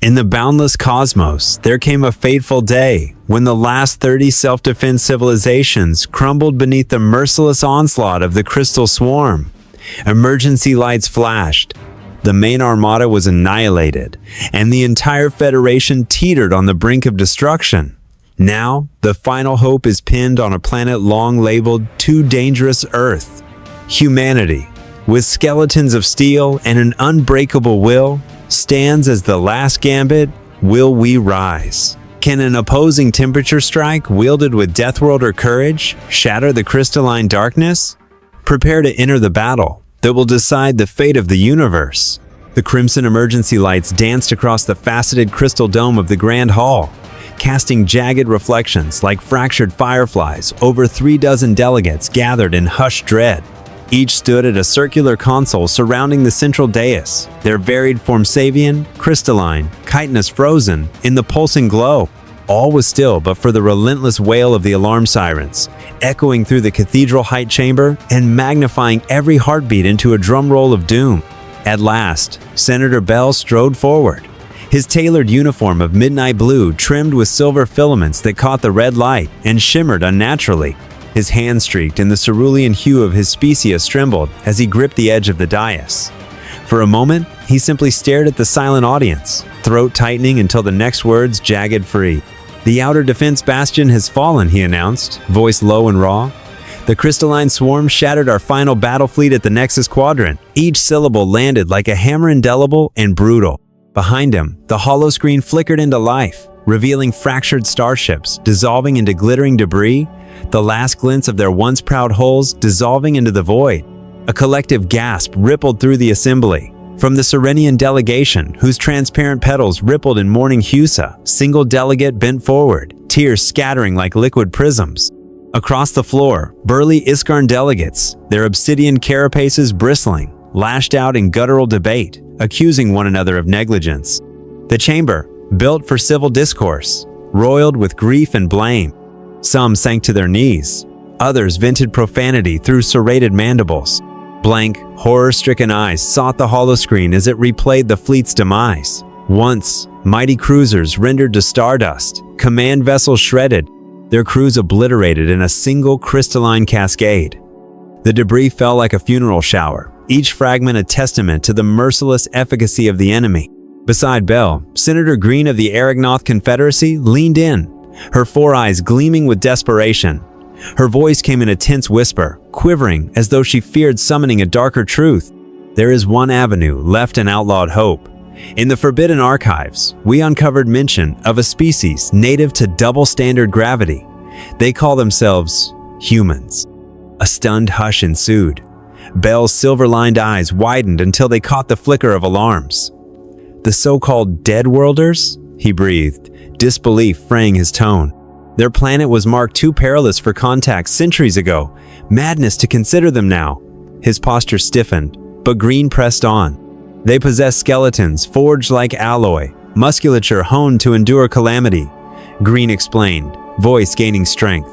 In the boundless cosmos, there came a fateful day when the last 30 self-defense civilizations crumbled beneath the merciless onslaught of the Crystal Swarm. Emergency lights flashed. The main armada was annihilated, and the entire Federation teetered on the brink of destruction. Now, the final hope is pinned on a planet long labeled Too Dangerous Earth. Humanity, with skeletons of steel and an unbreakable will, stands as the last gambit. Will we rise? Can an opposing temperature strike, wielded with Deathworld or courage, shatter the crystalline darkness? Prepare to enter the battle that will decide the fate of the universe. The crimson emergency lights danced across the faceted crystal dome of the Grand Hall, casting jagged reflections like fractured fireflies over 36 delegates gathered in hushed dread. Each stood at a circular console surrounding the central dais, their varied form Savian, crystalline, chitinous frozen in the pulsing glow. All was still but for the relentless wail of the alarm sirens, echoing through the cathedral height chamber and magnifying every heartbeat into a drumroll of doom. At last, Senator Bell strode forward, his tailored uniform of midnight blue trimmed with silver filaments that caught the red light and shimmered unnaturally. His hand streaked in the cerulean hue of his specious trembled as he gripped the edge of the dais. For a moment, he simply stared at the silent audience, throat tightening until the next words jagged free. "The outer defense bastion has fallen," he announced, voice low and raw. "The crystalline swarm shattered our final battle fleet at the Nexus Quadrant." Each syllable landed like a hammer, indelible and brutal. Behind him, the holoscreen flickered into life, revealing fractured starships dissolving into glittering debris, the last glints of their once proud hulls dissolving into the void. A collective gasp rippled through the assembly. From the Serenian delegation, whose transparent petals rippled in morning Husa, single delegate bent forward, tears scattering like liquid prisms. Across the floor, burly Iskarn delegates, their obsidian carapaces bristling, lashed out in guttural debate, accusing one another of negligence. The chamber, built for civil discourse, roiled with grief and blame. Some sank to their knees. Others vented profanity through serrated mandibles. Blank, horror-stricken eyes sought the holoscreen as it replayed the fleet's demise. Once, mighty cruisers rendered to stardust, command vessels shredded, their crews obliterated in a single crystalline cascade. The debris fell like a funeral shower, each fragment a testament to the merciless efficacy of the enemy. Beside Bell, Senator Green of the Aragnoth Confederacy leaned in, her four eyes gleaming with desperation. Her voice came in a tense whisper, quivering as though she feared summoning a darker truth. "There is one avenue left in outlawed hope. In the Forbidden Archives, we uncovered mention of a species native to double standard gravity. They call themselves humans." A stunned hush ensued. Bell's silver-lined eyes widened until they caught the flicker of alarms. "The so-called Dead Worlders?" he breathed, disbelief fraying his tone. "Their planet was marked too perilous for contact centuries ago. Madness to consider them now." His posture stiffened, but Green pressed on. "They possess skeletons forged like alloy, musculature honed to endure calamity," Green explained, voice gaining strength.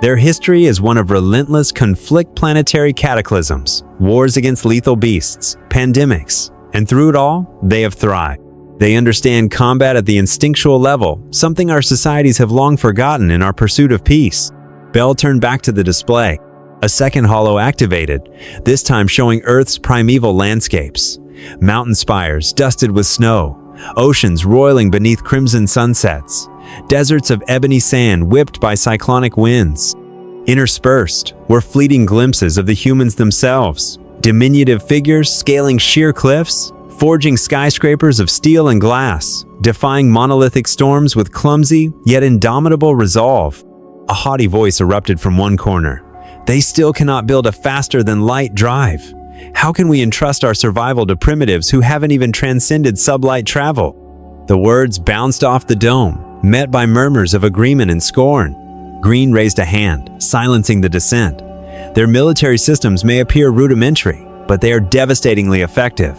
"Their history is one of relentless conflict, planetary cataclysms, wars against lethal beasts, pandemics, and through it all, they have thrived. They understand combat at the instinctual level, something our societies have long forgotten in our pursuit of peace." Bell turned back to the display. A second holo activated, this time showing Earth's primeval landscapes. Mountain spires dusted with snow, oceans roiling beneath crimson sunsets, deserts of ebony sand whipped by cyclonic winds. Interspersed were fleeting glimpses of the humans themselves, diminutive figures scaling sheer cliffs, forging skyscrapers of steel and glass, defying monolithic storms with clumsy yet indomitable resolve. A haughty voice erupted from one corner. "They still cannot build a faster-than-light drive. How can we entrust our survival to primitives who haven't even transcended sublight travel?" The words bounced off the dome, met by murmurs of agreement and scorn. Green raised a hand, silencing the dissent. "Their military systems may appear rudimentary, but they are devastatingly effective.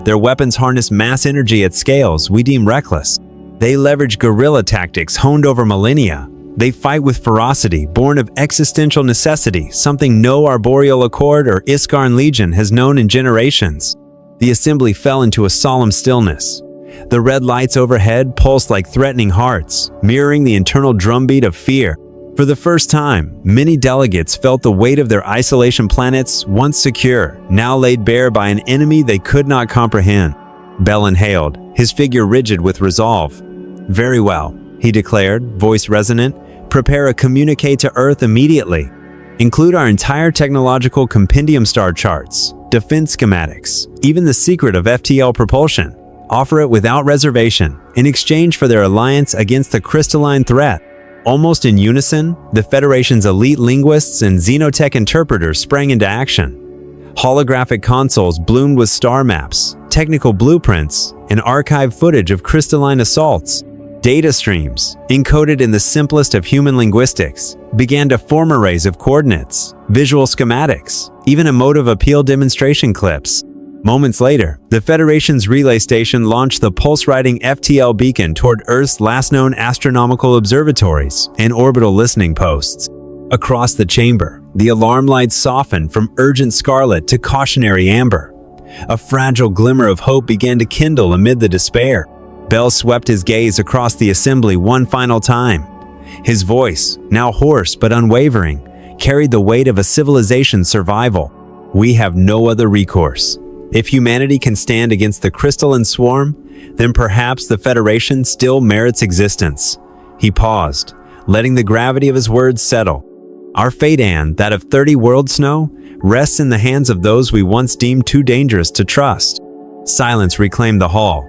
Their weapons harness mass energy at scales we deem reckless. They leverage guerrilla tactics honed over millennia. They fight with ferocity born of existential necessity, something no Arboreal Accord or Iskarn Legion has known in generations." The assembly fell into a solemn stillness. The red lights overhead pulsed like threatening hearts, mirroring the internal drumbeat of fear. For the first time, many delegates felt the weight of their isolation planets, once secure, now laid bare by an enemy they could not comprehend. Bell inhaled, his figure rigid with resolve. "Very well," he declared, voice resonant. "Prepare a communique to Earth immediately. Include our entire technological compendium star charts, defense schematics, even the secret of FTL propulsion. Offer it without reservation, in exchange for their alliance against the crystalline threat." Almost in unison, the Federation's elite linguists and xenotech interpreters sprang into action. Holographic consoles bloomed with star maps, technical blueprints, and archived footage of crystalline assaults. Data streams, encoded in the simplest of human linguistics, began to form arrays of coordinates, visual schematics, even emotive appeal demonstration clips. Moments later, the Federation's relay station launched the pulse-riding FTL beacon toward Earth's last known astronomical observatories and orbital listening posts. Across the chamber, the alarm lights softened from urgent scarlet to cautionary amber. A fragile glimmer of hope began to kindle amid the despair. Bell swept his gaze across the assembly one final time. His voice, now hoarse but unwavering, carried the weight of a civilization's survival. "We have no other recourse. If humanity can stand against the crystalline swarm, then perhaps the Federation still merits existence." He paused, letting the gravity of his words settle. "Our fate, and that of 30 world snow, rests in the hands of those we once deemed too dangerous to trust." Silence reclaimed the hall.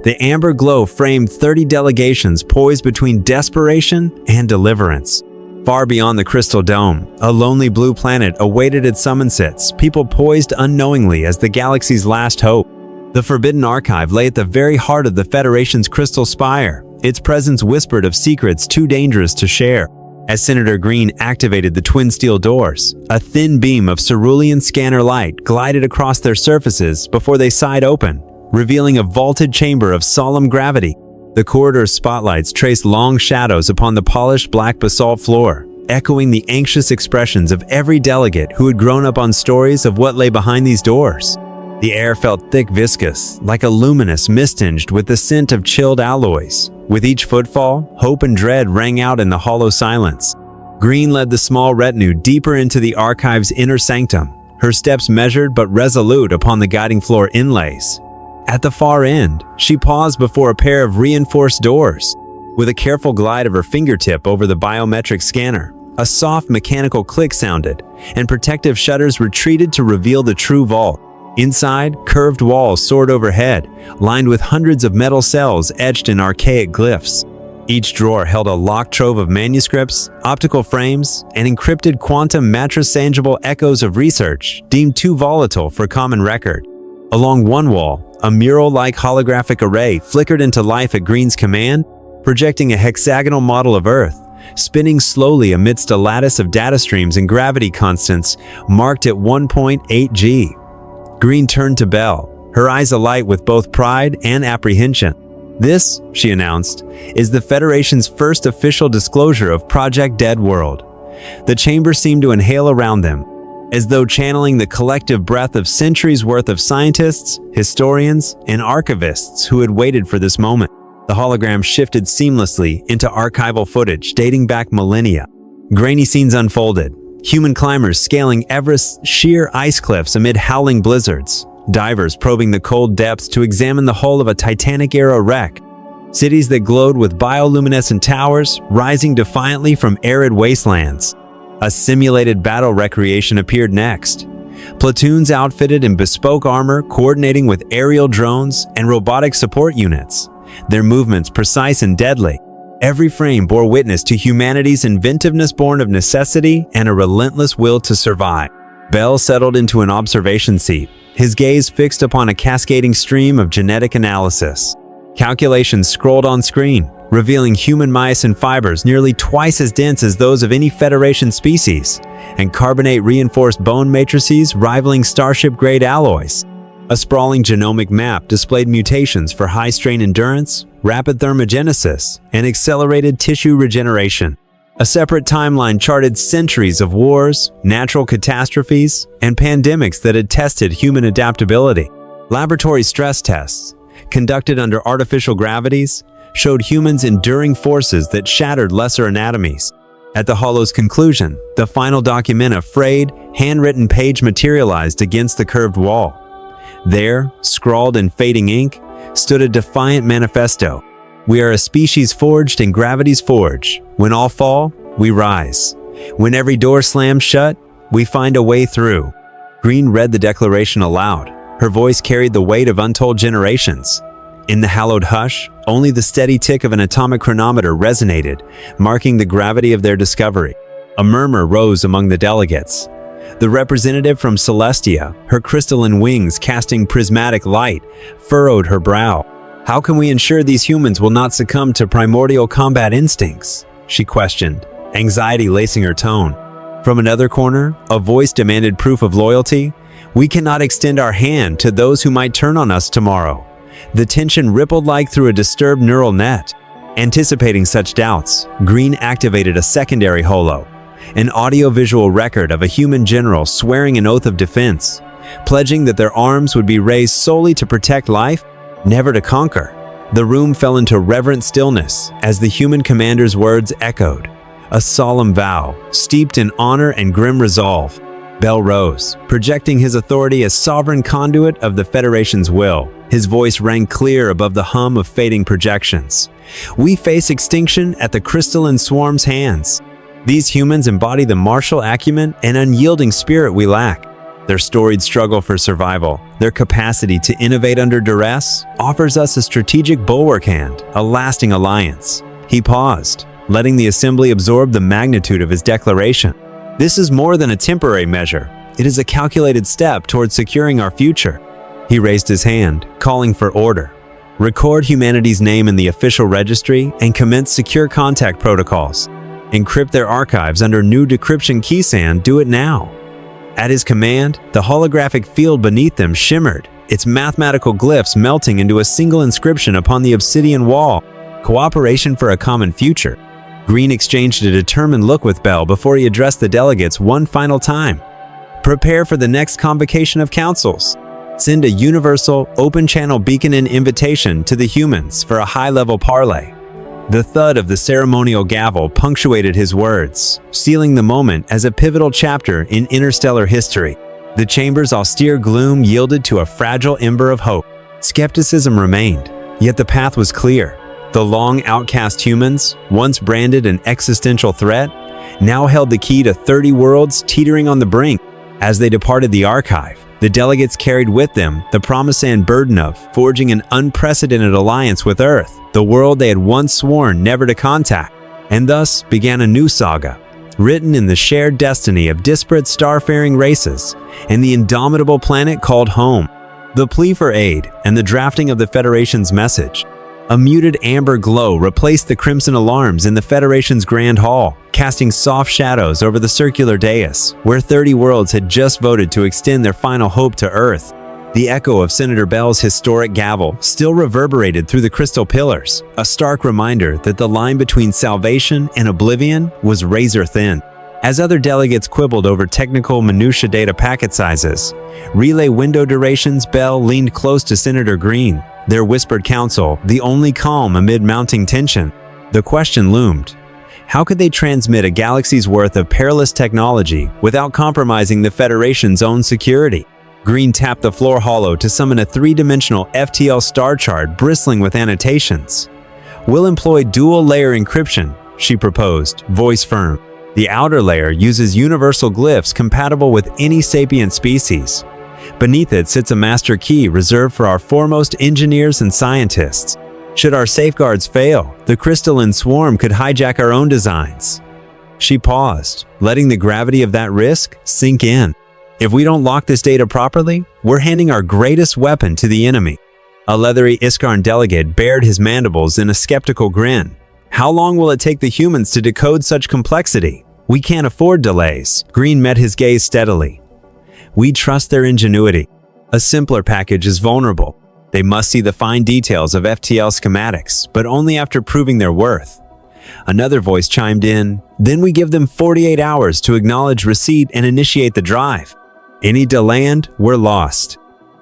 The amber glow framed 30 delegations poised between desperation and deliverance. Far beyond the crystal dome, a lonely blue planet awaited its summonsets, people poised unknowingly as the galaxy's last hope. The Forbidden Archive lay at the very heart of the Federation's crystal spire, its presence whispered of secrets too dangerous to share. As Senator Green activated the twin steel doors, a thin beam of cerulean scanner light glided across their surfaces before they sighed open, revealing a vaulted chamber of solemn gravity. The corridor's spotlights traced long shadows upon the polished black basalt floor, echoing the anxious expressions of every delegate who had grown up on stories of what lay behind these doors. The air felt thick, viscous, like a luminous mist tinged with the scent of chilled alloys. With each footfall, hope and dread rang out in the hollow silence. Green led the small retinue deeper into the archive's inner sanctum, her steps measured but resolute upon the guiding floor inlays. At the far end, she paused before a pair of reinforced doors. With a careful glide of her fingertip over the biometric scanner, a soft mechanical click sounded, and protective shutters retreated to reveal the true vault. Inside, curved walls soared overhead, lined with hundreds of metal cells etched in archaic glyphs. Each drawer held a locked trove of manuscripts, optical frames, and encrypted quantum mattress-sangible echoes of research deemed too volatile for common record. Along one wall, a mural-like holographic array flickered into life at Green's command, projecting a hexagonal model of Earth, spinning slowly amidst a lattice of data streams and gravity constants marked at 1.8 G. Green turned to Bell, her eyes alight with both pride and apprehension. "This," she announced, "is the Federation's first official disclosure of Project Dead World." The chamber seemed to inhale around them, as though channeling the collective breath of centuries worth of scientists, historians, and archivists who had waited for this moment. The hologram shifted seamlessly into archival footage dating back millennia. Grainy scenes unfolded, human climbers scaling Everest's sheer ice cliffs amid howling blizzards, divers probing the cold depths to examine the hull of a Titanic-era wreck, cities that glowed with bioluminescent towers rising defiantly from arid wastelands. A simulated battle recreation appeared next. Platoons outfitted in bespoke armor coordinating with aerial drones and robotic support units, their movements precise and deadly. Every frame bore witness to humanity's inventiveness born of necessity and a relentless will to survive. Bell settled into an observation seat, his gaze fixed upon a cascading stream of genetic analysis. Calculations scrolled on screen, revealing human myosin fibers nearly twice as dense as those of any Federation species, and carbonate-reinforced bone matrices rivaling Starship-grade alloys. A sprawling genomic map displayed mutations for high-strain endurance, rapid thermogenesis, and accelerated tissue regeneration. A separate timeline charted centuries of wars, natural catastrophes, and pandemics that had tested human adaptability. Laboratory stress tests, conducted under artificial gravities, showed humans enduring forces that shattered lesser anatomies. At the hollow's conclusion, the final document, a frayed, handwritten page materialized against the curved wall. There, scrawled in fading ink, stood a defiant manifesto. "We are a species forged in gravity's forge. When all fall, we rise. When every door slams shut, we find a way through." Green read the declaration aloud. Her voice carried the weight of untold generations. In the hallowed hush, only the steady tick of an atomic chronometer resonated, marking the gravity of their discovery. A murmur rose among the delegates. The representative from Celestia, her crystalline wings casting prismatic light, furrowed her brow. "How can we ensure these humans will not succumb to primordial combat instincts?" she questioned, anxiety lacing her tone. From another corner, a voice demanded proof of loyalty. "We cannot extend our hand to those who might turn on us tomorrow." The tension rippled like through a disturbed neural net. Anticipating such doubts, Green activated a secondary holo, an audio-visual record of a human general swearing an oath of defense, pledging that their arms would be raised solely to protect life, never to conquer. The room fell into reverent stillness as the human commander's words echoed, a solemn vow, steeped in honor and grim resolve. Bell rose, projecting his authority as sovereign conduit of the Federation's will. His voice rang clear above the hum of fading projections. "We face extinction at the crystalline swarm's hands. These humans embody the martial acumen and unyielding spirit we lack. Their storied struggle for survival, their capacity to innovate under duress, offers us a strategic bulwark and a lasting alliance." He paused, letting the assembly absorb the magnitude of his declaration. "This is more than a temporary measure. It is a calculated step towards securing our future." He raised his hand, calling for order. "Record humanity's name in the official registry and commence secure contact protocols. Encrypt their archives under new decryption keysand. Do it now." At his command, the holographic field beneath them shimmered, its mathematical glyphs melting into a single inscription upon the obsidian wall. "Cooperation for a common future." Green exchanged a determined look with Bell before he addressed the delegates one final time. "Prepare for the next convocation of councils. Send a universal, open-channel beacon and invitation to the humans for a high-level parley." The thud of the ceremonial gavel punctuated his words, sealing the moment as a pivotal chapter in interstellar history. The chamber's austere gloom yielded to a fragile ember of hope. Skepticism remained, yet the path was clear. The long outcast humans, once branded an existential threat, now held the key to 30 worlds teetering on the brink. As they departed the archive, the delegates carried with them the promise and burden of forging an unprecedented alliance with Earth, the world they had once sworn never to contact. And thus began a new saga, written in the shared destiny of disparate starfaring races and the indomitable planet called home. The plea for aid and the drafting of the Federation's message. A muted amber glow replaced the crimson alarms in the Federation's Grand Hall, casting soft shadows over the circular dais, where 30 worlds had just voted to extend their final hope to Earth. The echo of Senator Bell's historic gavel still reverberated through the crystal pillars, a stark reminder that the line between salvation and oblivion was razor thin. As other delegates quibbled over technical minutia data packet sizes, relay window durations, Bell leaned close to Senator Green, their whispered counsel the only calm amid mounting tension. The question loomed: how could they transmit a galaxy's worth of perilous technology without compromising the Federation's own security? Green tapped the floor hollow to summon a three-dimensional FTL star chart bristling with annotations. "We'll employ dual-layer encryption," she proposed, voice firm. "The outer layer uses universal glyphs compatible with any sapient species. Beneath it sits a master key reserved for our foremost engineers and scientists. Should our safeguards fail, the crystalline swarm could hijack our own designs." She paused, letting the gravity of that risk sink in. "If we don't lock this data properly, we're handing our greatest weapon to the enemy." A leathery Iskarn delegate bared his mandibles in a skeptical grin. "How long will it take the humans to decode such complexity? We can't afford delays." Green met his gaze steadily. "We trust their ingenuity. A simpler package is vulnerable. They must see the fine details of FTL schematics, but only after proving their worth." Another voice chimed in, "Then we give them 48 hours to acknowledge receipt and initiate the drive. Any delay and we're lost."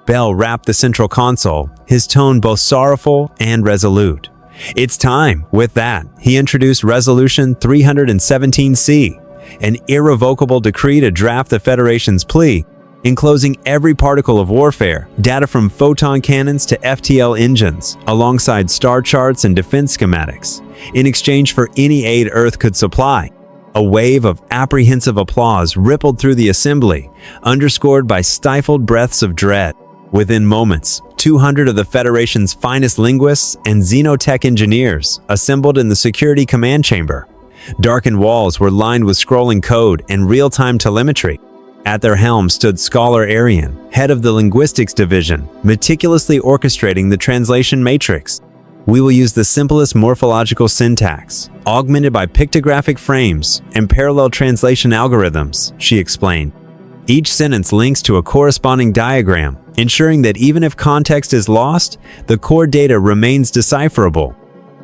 Bell rapped the central console, his tone both sorrowful and resolute. "It's time." With that, he introduced Resolution 317C, an irrevocable decree to draft the Federation's plea, enclosing every particle of warfare, data from photon cannons to FTL engines, alongside star charts and defense schematics, in exchange for any aid Earth could supply. A wave of apprehensive applause rippled through the assembly, underscored by stifled breaths of dread. Within moments, 200 of the Federation's finest linguists and xenotech engineers assembled in the security command chamber. Darkened walls were lined with scrolling code and real-time telemetry. At their helm stood Scholar Arian, head of the Linguistics Division, meticulously orchestrating the translation matrix. "We will use the simplest morphological syntax, augmented by pictographic frames and parallel translation algorithms," she explained. Each sentence links to a corresponding diagram, ensuring that even if context is lost, the core data remains decipherable.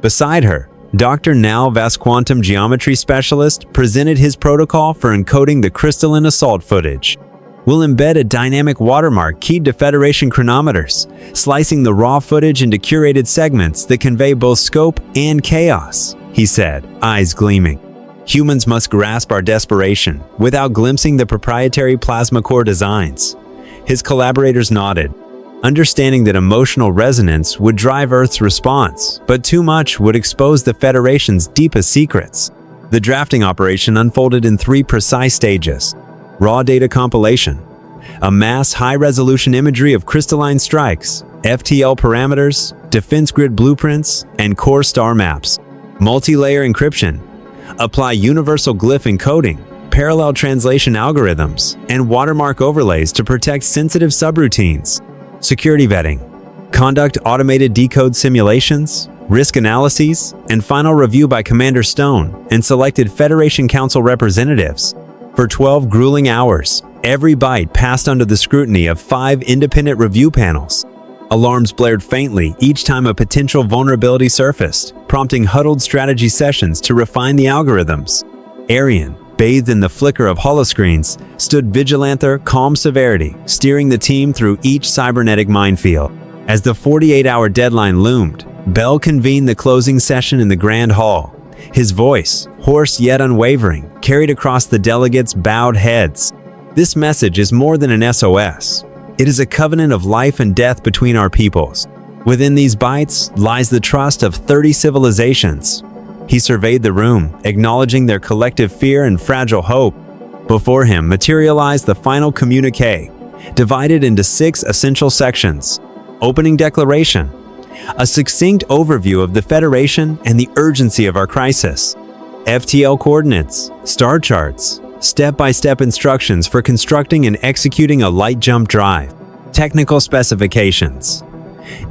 Beside her, Dr. Nal Vast Quantum Geometry Specialist presented his protocol for encoding the crystalline assault footage. "We'll embed a dynamic watermark keyed to Federation chronometers, slicing the raw footage into curated segments that convey both scope and chaos," he said, eyes gleaming. "Humans must grasp our desperation without glimpsing the proprietary plasma core designs." His collaborators nodded, understanding that emotional resonance would drive Earth's response, but too much would expose the Federation's deepest secrets. The drafting operation unfolded in 3 precise stages. Raw data compilation, amass high-resolution imagery of crystalline strikes, FTL parameters, defense grid blueprints, and core star maps. Multi-layer encryption, apply universal glyph encoding, parallel translation algorithms, and watermark overlays to protect sensitive subroutines. Security vetting, conduct automated decode simulations, risk analyses, and final review by Commander Stone and selected Federation Council representatives. For 12 grueling hours, every byte passed under the scrutiny of 5 independent review panels. Alarms blared faintly each time a potential vulnerability surfaced, prompting huddled strategy sessions to refine the algorithms. Arian, bathed in the flicker of holoscreens, stood vigilant, calm severity, steering the team through each cybernetic minefield. As the 48-hour deadline loomed, Bell convened the closing session in the Grand Hall. His voice, hoarse yet unwavering, carried across the delegates' bowed heads. "This message is more than an SOS. It is a covenant of life and death between our peoples. Within these bytes lies the trust of 30 civilizations." He surveyed the room, acknowledging their collective fear and fragile hope. Before him materialized the final communique, divided into 6 essential sections. Opening declaration, a succinct overview of the Federation and the urgency of our crisis. FTL coordinates, star charts, step-by-step instructions for constructing and executing a light jump drive. Technical specifications,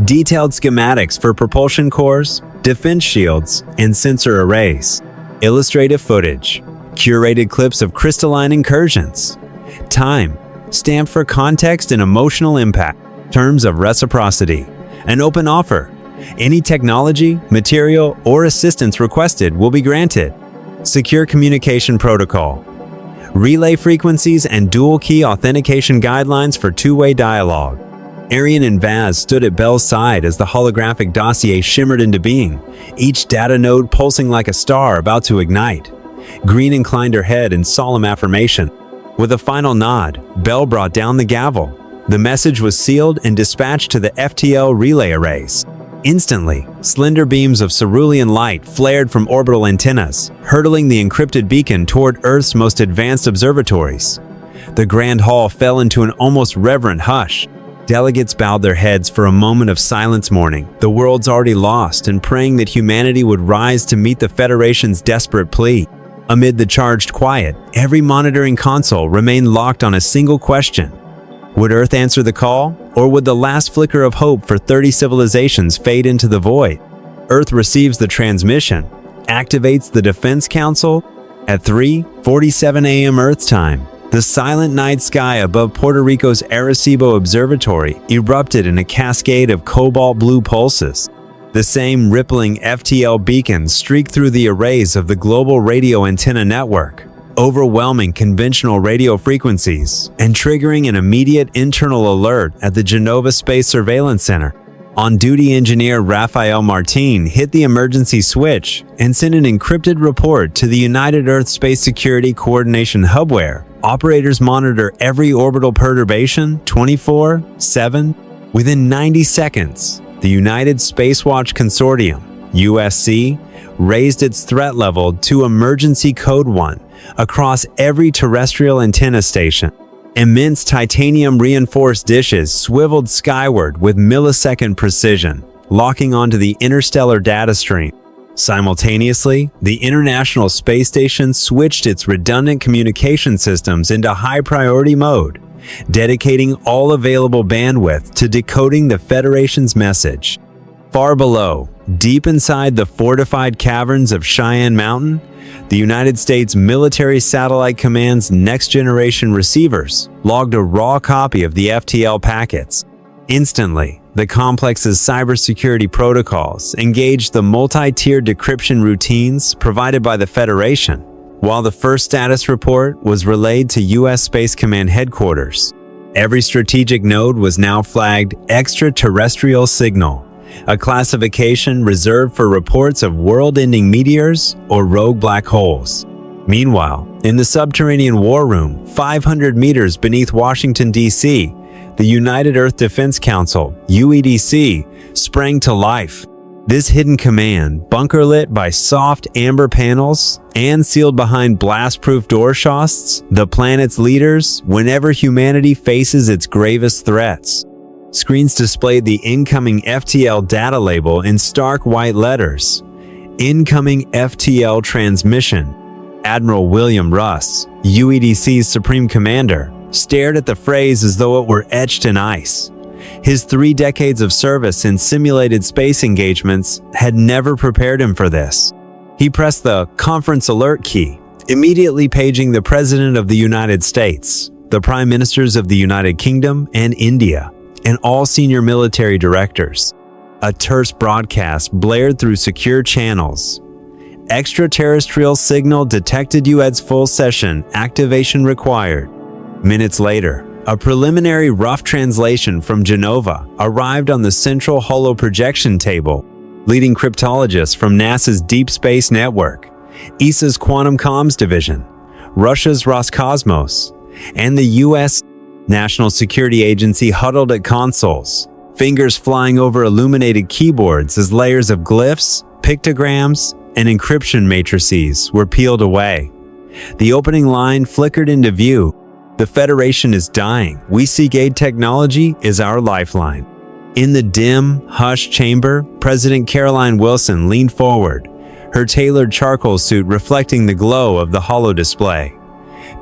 detailed schematics for propulsion cores, defense shields, and sensor arrays. Illustrative footage, curated clips of crystalline incursions. Time, stamped for context and emotional impact. Terms of reciprocity, an open offer. Any technology, material, or assistance requested will be granted. Secure communication protocol, relay frequencies and dual key authentication guidelines for two-way dialogue. Arian and Vaz stood at Bell's side as the holographic dossier shimmered into being, each data node pulsing like a star about to ignite. Green inclined her head in solemn affirmation. With a final nod, Bell brought down the gavel. The message was sealed and dispatched to the FTL relay arrays. Instantly, slender beams of cerulean light flared from orbital antennas, hurtling the encrypted beacon toward Earth's most advanced observatories. The Grand Hall fell into an almost reverent hush. Delegates bowed their heads for a moment of silence, mourning the world's already lost and praying that humanity would rise to meet the Federation's desperate plea. Amid the charged quiet, every monitoring console remained locked on a single question. Would Earth answer the call, or would the last flicker of hope for 30 civilizations fade into the void? Earth receives the transmission, activates the Defense Council. At 3:47 a.m. Earth time, the silent night sky above Puerto Rico's Arecibo Observatory erupted in a cascade of cobalt blue pulses. The same rippling FTL beacons streaked through the arrays of the global radio antenna network, overwhelming conventional radio frequencies and triggering an immediate internal alert at the Genova Space Surveillance Center. On-duty engineer Rafael Martin hit the emergency switch and sent an encrypted report to the United Earth Space Security Coordination Hub, where operators monitor every orbital perturbation 24/7. Within 90 seconds, the United Spacewatch Consortium, USC, raised its threat level to Emergency Code 1 across every terrestrial antenna station. Immense titanium-reinforced dishes swiveled skyward with millisecond precision, locking onto the interstellar data stream. Simultaneously, the International Space Station switched its redundant communication systems into high-priority mode, dedicating all available bandwidth to decoding the Federation's message. Far below, deep inside the fortified caverns of Cheyenne Mountain, the United States Military Satellite Command's next-generation receivers logged a raw copy of the FTL packets. Instantly, the complex's cybersecurity protocols engaged the multi-tiered decryption routines provided by the Federation, while the first status report was relayed to U.S. Space Command headquarters. Every strategic node was now flagged extraterrestrial signal, a classification reserved for reports of world-ending meteors or rogue black holes. Meanwhile, in the subterranean war room, 500 meters beneath Washington, D.C., the United Earth Defense Council, UEDC, sprang to life. This hidden command, bunker-lit by soft amber panels and sealed behind blast-proof door shafts, the planet's leaders whenever humanity faces its gravest threats. Screens displayed the incoming FTL data label in stark white letters. Incoming FTL transmission. Admiral William Russ, UEDC's Supreme Commander, stared at the phrase as though it were etched in ice. His 3 decades of service in simulated space engagements had never prepared him for this. He pressed the conference alert key, immediately paging the President of the United States, the Prime Ministers of the United Kingdom and India, and all senior military directors. A terse broadcast blared through secure channels. Extraterrestrial signal detected. UED's full session activation required. Minutes later, a preliminary rough translation from Genova arrived on the central holo projection table. Leading cryptologists from NASA's Deep Space Network, ESA's Quantum Comms Division, Russia's Roscosmos, and the U.S. National Security Agency huddled at consoles, fingers flying over illuminated keyboards as layers of glyphs, pictograms, and encryption matrices were peeled away. The opening line flickered into view. The Federation is dying. We seek aid. Technology is our lifeline. In the dim, hushed chamber, President Caroline Wilson leaned forward, her tailored charcoal suit reflecting the glow of the holo display.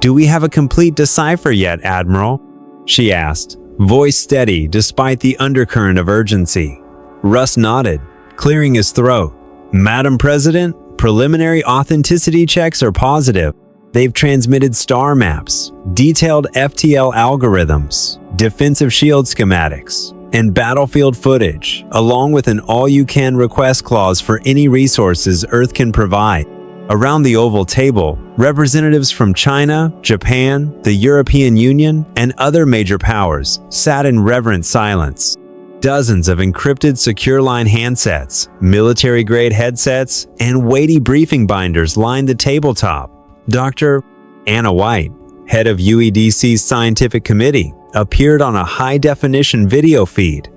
"Do we have a complete decipher yet, Admiral?" she asked, voice steady despite the undercurrent of urgency. Russ nodded, clearing his throat. "Madam President, preliminary authenticity checks are positive. They've transmitted star maps, detailed FTL algorithms, defensive shield schematics, and battlefield footage, along with an all-you-can request clause for any resources Earth can provide." Around the oval table, representatives from China, Japan, the European Union, and other major powers sat in reverent silence. Dozens of encrypted secure line handsets, military-grade headsets, and weighty briefing binders lined the tabletop. Dr. Anna White, head of UEDC's scientific committee, appeared on a high-definition video feed,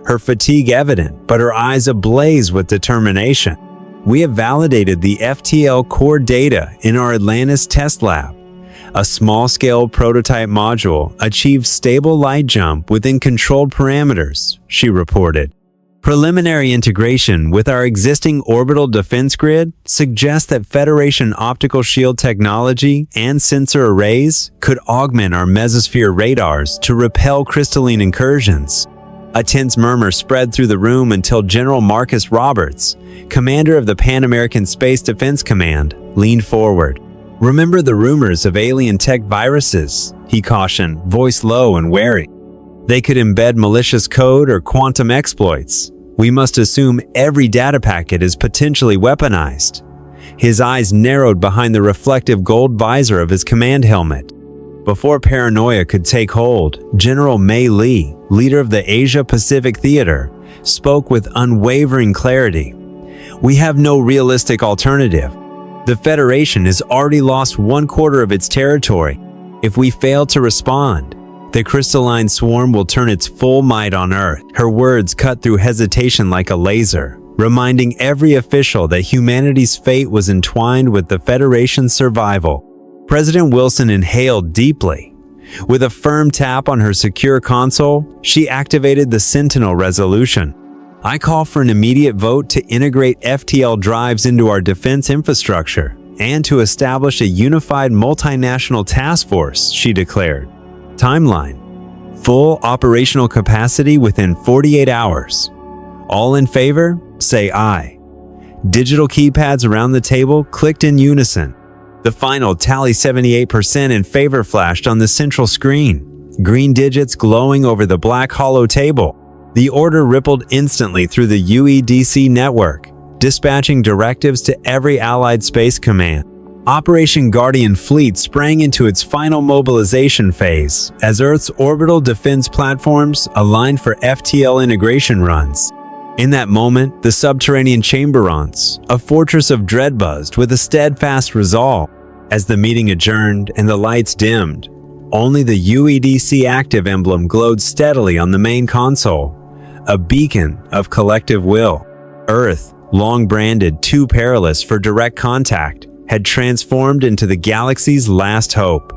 her fatigue evident but her eyes ablaze with determination. "We have validated the FTL core data in our Atlantis test lab. A small-scale prototype module achieved stable light jump within controlled parameters," she reported. "Preliminary integration with our existing orbital defense grid suggests that Federation optical shield technology and sensor arrays could augment our mesosphere radars to repel crystalline incursions." A tense murmur spread through the room until General Marcus Roberts, commander of the Pan American Space Defense Command, leaned forward. "Remember the rumors of alien tech viruses," he cautioned, voice low and wary. "They could embed malicious code or quantum exploits. We must assume every data packet is potentially weaponized." His eyes narrowed behind the reflective gold visor of his command helmet. Before paranoia could take hold, General Mei Li, leader of the Asia-Pacific Theater, spoke with unwavering clarity. "We have no realistic alternative. The Federation has already lost 1/4 of its territory. If we fail to respond, the crystalline swarm will turn its full might on Earth." Her words cut through hesitation like a laser, reminding every official that humanity's fate was entwined with the Federation's survival. President Wilson inhaled deeply. With a firm tap on her secure console, she activated the Sentinel resolution. "I call for an immediate vote to integrate FTL drives into our defense infrastructure and to establish a unified multinational task force," she declared. Timeline: full operational capacity within 48 hours. All in favor? Say aye. Digital keypads around the table clicked in unison. The final tally 78% in favor flashed on the central screen, green digits glowing over the black hollow table. The order rippled instantly through the UEDC network, dispatching directives to every Allied space command. Operation Guardian Fleet sprang into its final mobilization phase as Earth's orbital defense platforms aligned for FTL integration runs. In that moment, the subterranean chamberons, a fortress of dread, buzzed with a steadfast resolve. As the meeting adjourned and the lights dimmed, only the UEDC active emblem glowed steadily on the main console, a beacon of collective will. Earth, long branded too perilous for direct contact, had transformed into the galaxy's last hope.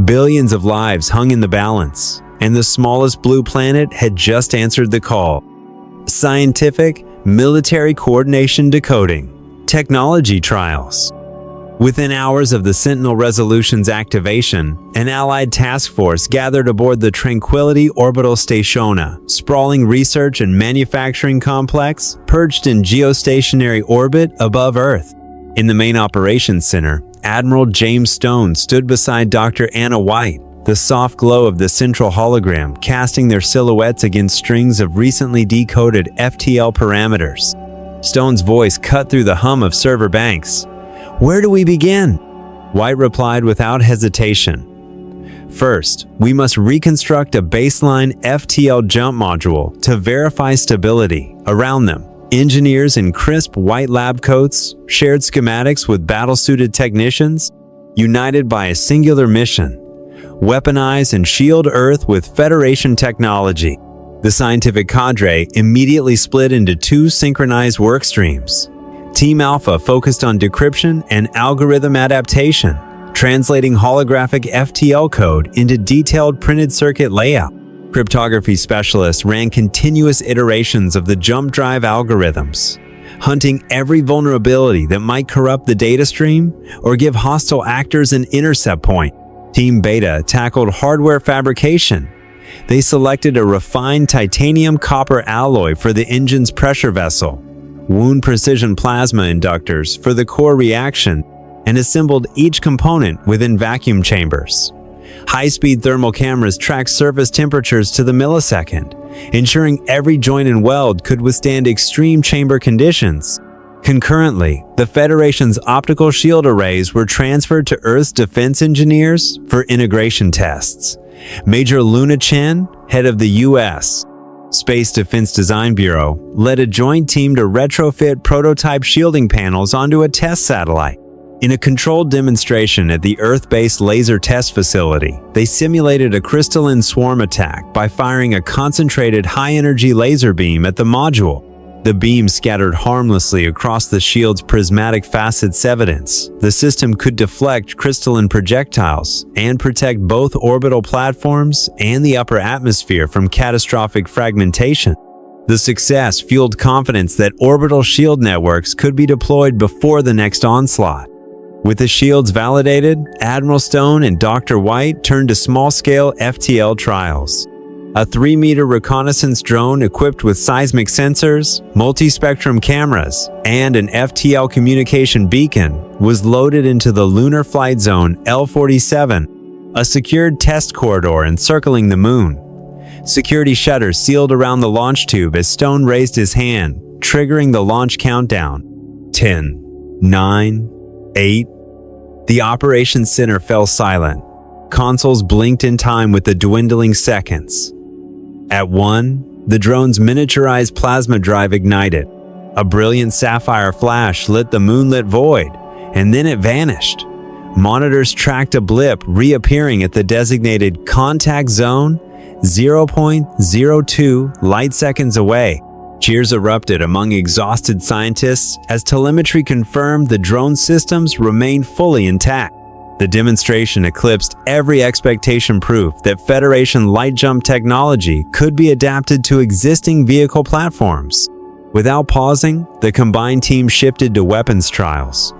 Billions of lives hung in the balance, and the smallest blue planet had just answered the call. Scientific, military coordination decoding, technology trials. Within hours of the Sentinel Resolution's activation, an Allied task force gathered aboard the Tranquility Orbital Stationa, sprawling research and manufacturing complex perched in geostationary orbit above Earth. In the main operations center, Admiral James Stone stood beside Dr. Anna White, the soft glow of the central hologram casting their silhouettes against strings of recently decoded FTL parameters. Stone's voice cut through the hum of server banks. "Where do we begin?" White replied without hesitation. "First, we must reconstruct a baseline FTL jump module to verify stability. Around them, engineers in crisp white lab coats shared schematics with battle-suited technicians, united by a singular mission: weaponize and shield Earth with Federation technology." The scientific cadre immediately split into two synchronized work streams. Team Alpha focused on decryption and algorithm adaptation, translating holographic FTL code into detailed printed circuit layout. Cryptography specialists ran continuous iterations of the jump drive algorithms, hunting every vulnerability that might corrupt the data stream or give hostile actors an intercept point. Team Beta tackled hardware fabrication. They selected a refined titanium copper alloy for the engine's pressure vessel, wound precision plasma inductors for the core reaction, and assembled each component within vacuum chambers. High-speed thermal cameras tracked surface temperatures to the millisecond, ensuring every joint and weld could withstand extreme chamber conditions. Concurrently, the Federation's optical shield arrays were transferred to Earth's defense engineers for integration tests. Major Luna Chen, head of the U.S. Space Defense Design Bureau, led a joint team to retrofit prototype shielding panels onto a test satellite. In a controlled demonstration at the Earth-based laser test facility, they simulated a crystalline swarm attack by firing a concentrated high-energy laser beam at the module. The beam scattered harmlessly across the shield's prismatic facets evidence the system could deflect crystalline projectiles and protect both orbital platforms and the upper atmosphere from catastrophic fragmentation. The success fueled confidence that orbital shield networks could be deployed before the next onslaught. With the shields validated, Admiral Stone and Dr. White turned to small-scale FTL trials. A 3-meter reconnaissance drone equipped with seismic sensors, multi-spectrum cameras, and an FTL communication beacon was loaded into the Lunar Flight Zone L-47, a secured test corridor encircling the moon. Security shutters sealed around the launch tube as Stone raised his hand, triggering the launch countdown. 10, 9, 8. The operations center fell silent. Consoles blinked in time with the dwindling seconds. At 1, the drone's miniaturized plasma drive ignited. A brilliant sapphire flash lit the moonlit void, and then it vanished. Monitors tracked a blip reappearing at the designated contact zone 0.02 light seconds away. Cheers erupted among exhausted scientists as telemetry confirmed the drone systems remained fully intact. The demonstration eclipsed every expectation proof that Federation light jump technology could be adapted to existing vehicle platforms. Without pausing, the combined team shifted to weapons trials.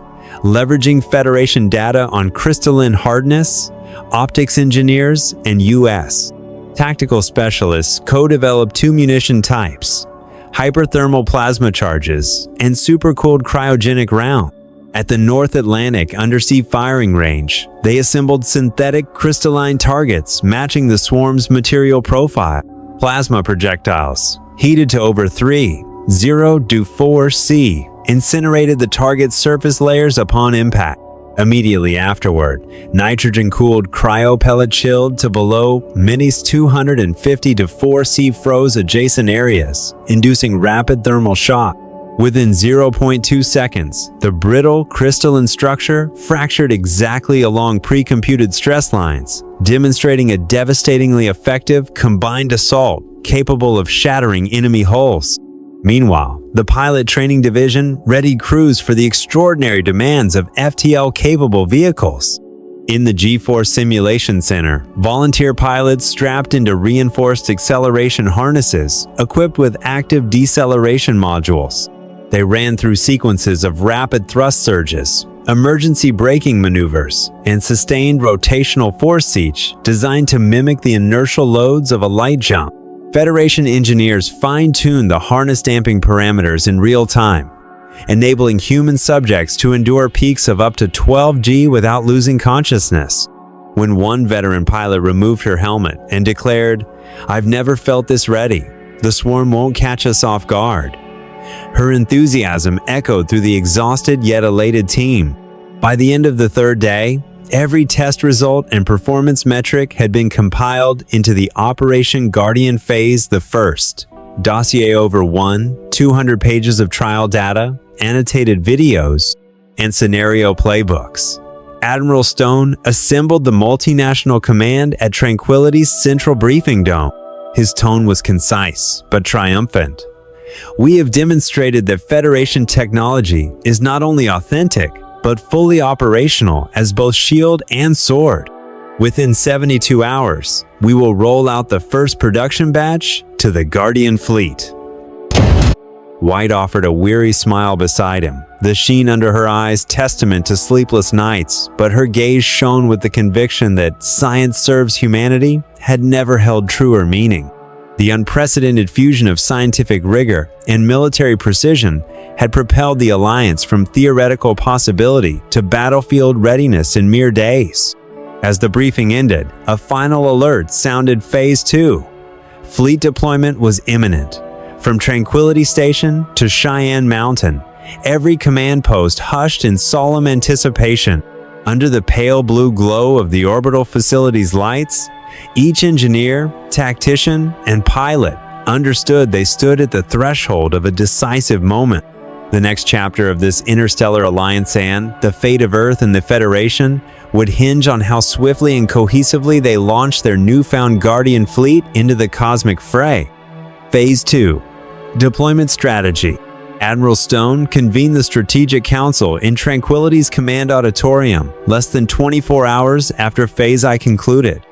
Leveraging Federation data on crystalline hardness, optics engineers, and U.S. tactical specialists co-developed 2 munition types: hyperthermal plasma charges and supercooled cryogenic round. At the North Atlantic undersea firing range, they assembled synthetic crystalline targets matching the swarm's material profile. Plasma projectiles, heated to over 3.0 C, incinerated the target's surface layers upon impact. Immediately afterward, nitrogen-cooled cryo-pellet chilled to below -250 4 C froze adjacent areas, inducing rapid thermal shock. Within 0.2 seconds, the brittle crystalline structure fractured exactly along pre-computed stress lines, demonstrating a devastatingly effective combined assault capable of shattering enemy hulls. Meanwhile, the pilot training division readied crews for the extraordinary demands of FTL-capable vehicles. In the G-Force Simulation Center, volunteer pilots strapped into reinforced acceleration harnesses, equipped with active deceleration modules. They ran through sequences of rapid thrust surges, emergency braking maneuvers, and sustained rotational force siege designed to mimic the inertial loads of a light jump. Federation engineers fine-tuned the harness damping parameters in real time, enabling human subjects to endure peaks of up to 12 G without losing consciousness. When one veteran pilot removed her helmet and declared, "I've never felt this ready. The swarm won't catch us off guard." Her enthusiasm echoed through the exhausted yet elated team. By the end of the 3rd day, every test result and performance metric had been compiled into the Operation Guardian Phase the First. Dossier over 200 pages of trial data, annotated videos, and scenario playbooks. Admiral Stone assembled the multinational command at Tranquility's central briefing dome. His tone was concise, but triumphant. "We have demonstrated that Federation technology is not only authentic, but fully operational as both shield and sword. Within 72 hours, we will roll out the first production batch to the Guardian fleet." White offered a weary smile beside him, the sheen under her eyes testament to sleepless nights, but her gaze shone with the conviction that science serves humanity had never held truer meaning. The unprecedented fusion of scientific rigor and military precision had propelled the Alliance from theoretical possibility to battlefield readiness in mere days. As the briefing ended, a final alert sounded Phase 2. Fleet deployment was imminent. From Tranquility Station to Cheyenne Mountain, every command post hushed in solemn anticipation. Under the pale blue glow of the orbital facility's lights, each engineer, tactician, and pilot understood they stood at the threshold of a decisive moment. The next chapter of this interstellar alliance and the fate of Earth and the Federation would hinge on how swiftly and cohesively they launched their newfound Guardian fleet into the cosmic fray. Phase 2. Deployment Strategy. Admiral Stone convened the Strategic Council in Tranquility's Command Auditorium less than 24 hours after Phase I concluded.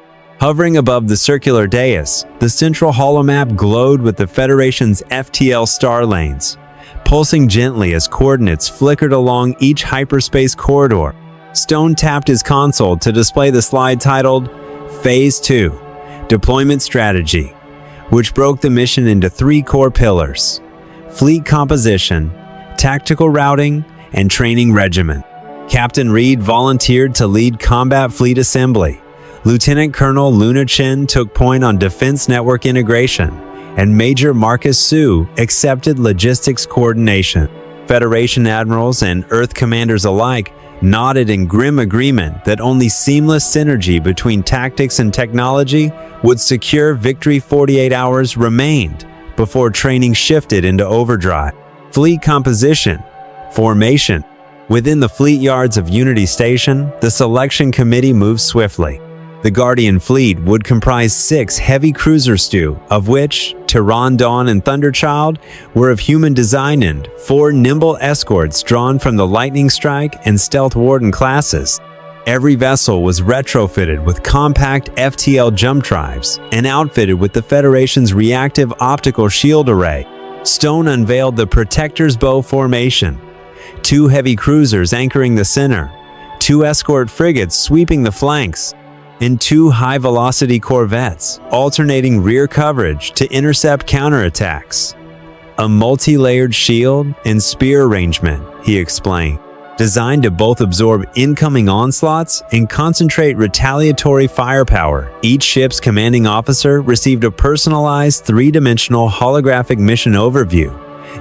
Hovering above the circular dais, the central holomap glowed with the Federation's FTL star lanes, pulsing gently as coordinates flickered along each hyperspace corridor. Stone tapped his console to display the slide titled Phase 2, Deployment Strategy, which broke the mission into 3 core pillars: fleet composition, tactical routing, and training regimen. Captain Reed volunteered to lead combat fleet assembly. Lieutenant Colonel Luna Chen took point on defense network integration, and Major Marcus Su accepted logistics coordination. Federation admirals and Earth commanders alike nodded in grim agreement that only seamless synergy between tactics and technology would secure victory. 48 hours remained before training shifted into overdrive. Fleet composition. Formation. Within the fleet yards of Unity Station, the selection committee moved swiftly. The Guardian fleet would comprise 6 heavy cruiser stew, of which Tyran, Dawn, and Thunderchild were of human design, and 4 nimble escorts drawn from the Lightning Strike and Stealth Warden classes. Every vessel was retrofitted with compact FTL jump drives and outfitted with the Federation's reactive optical shield array. Stone unveiled the Protector's Bow formation. 2 heavy cruisers anchoring the center, 2 escort frigates sweeping the flanks, and 2 high-velocity corvettes alternating rear coverage to intercept counterattacks. A multi-layered shield and spear arrangement, he explained, designed to both absorb incoming onslaughts and concentrate retaliatory firepower. Each ship's commanding officer received a personalized 3-dimensional holographic mission overview,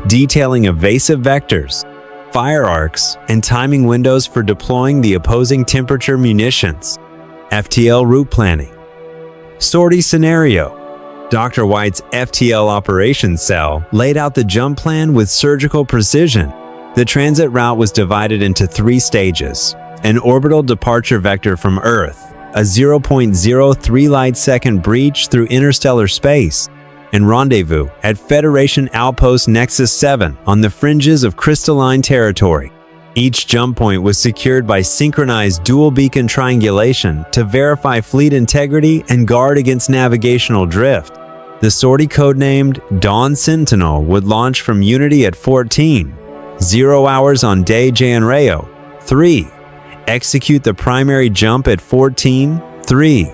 detailing evasive vectors, fire arcs, and timing windows for deploying the opposing temperature munitions. FTL route planning. Sortie scenario. Dr. White's FTL operations cell laid out the jump plan with surgical precision. The transit route was divided into 3 stages: an orbital departure vector from Earth, a 0.03 light-second breach through interstellar space, and rendezvous at Federation Outpost Nexus 7 on the fringes of crystalline territory. Each jump point was secured by synchronized dual beacon triangulation to verify fleet integrity and guard against navigational drift. The sortie codenamed Dawn Sentinel would launch from Unity at 14, 0 hours on day Janrayo, 3, execute the primary jump at 14, 3,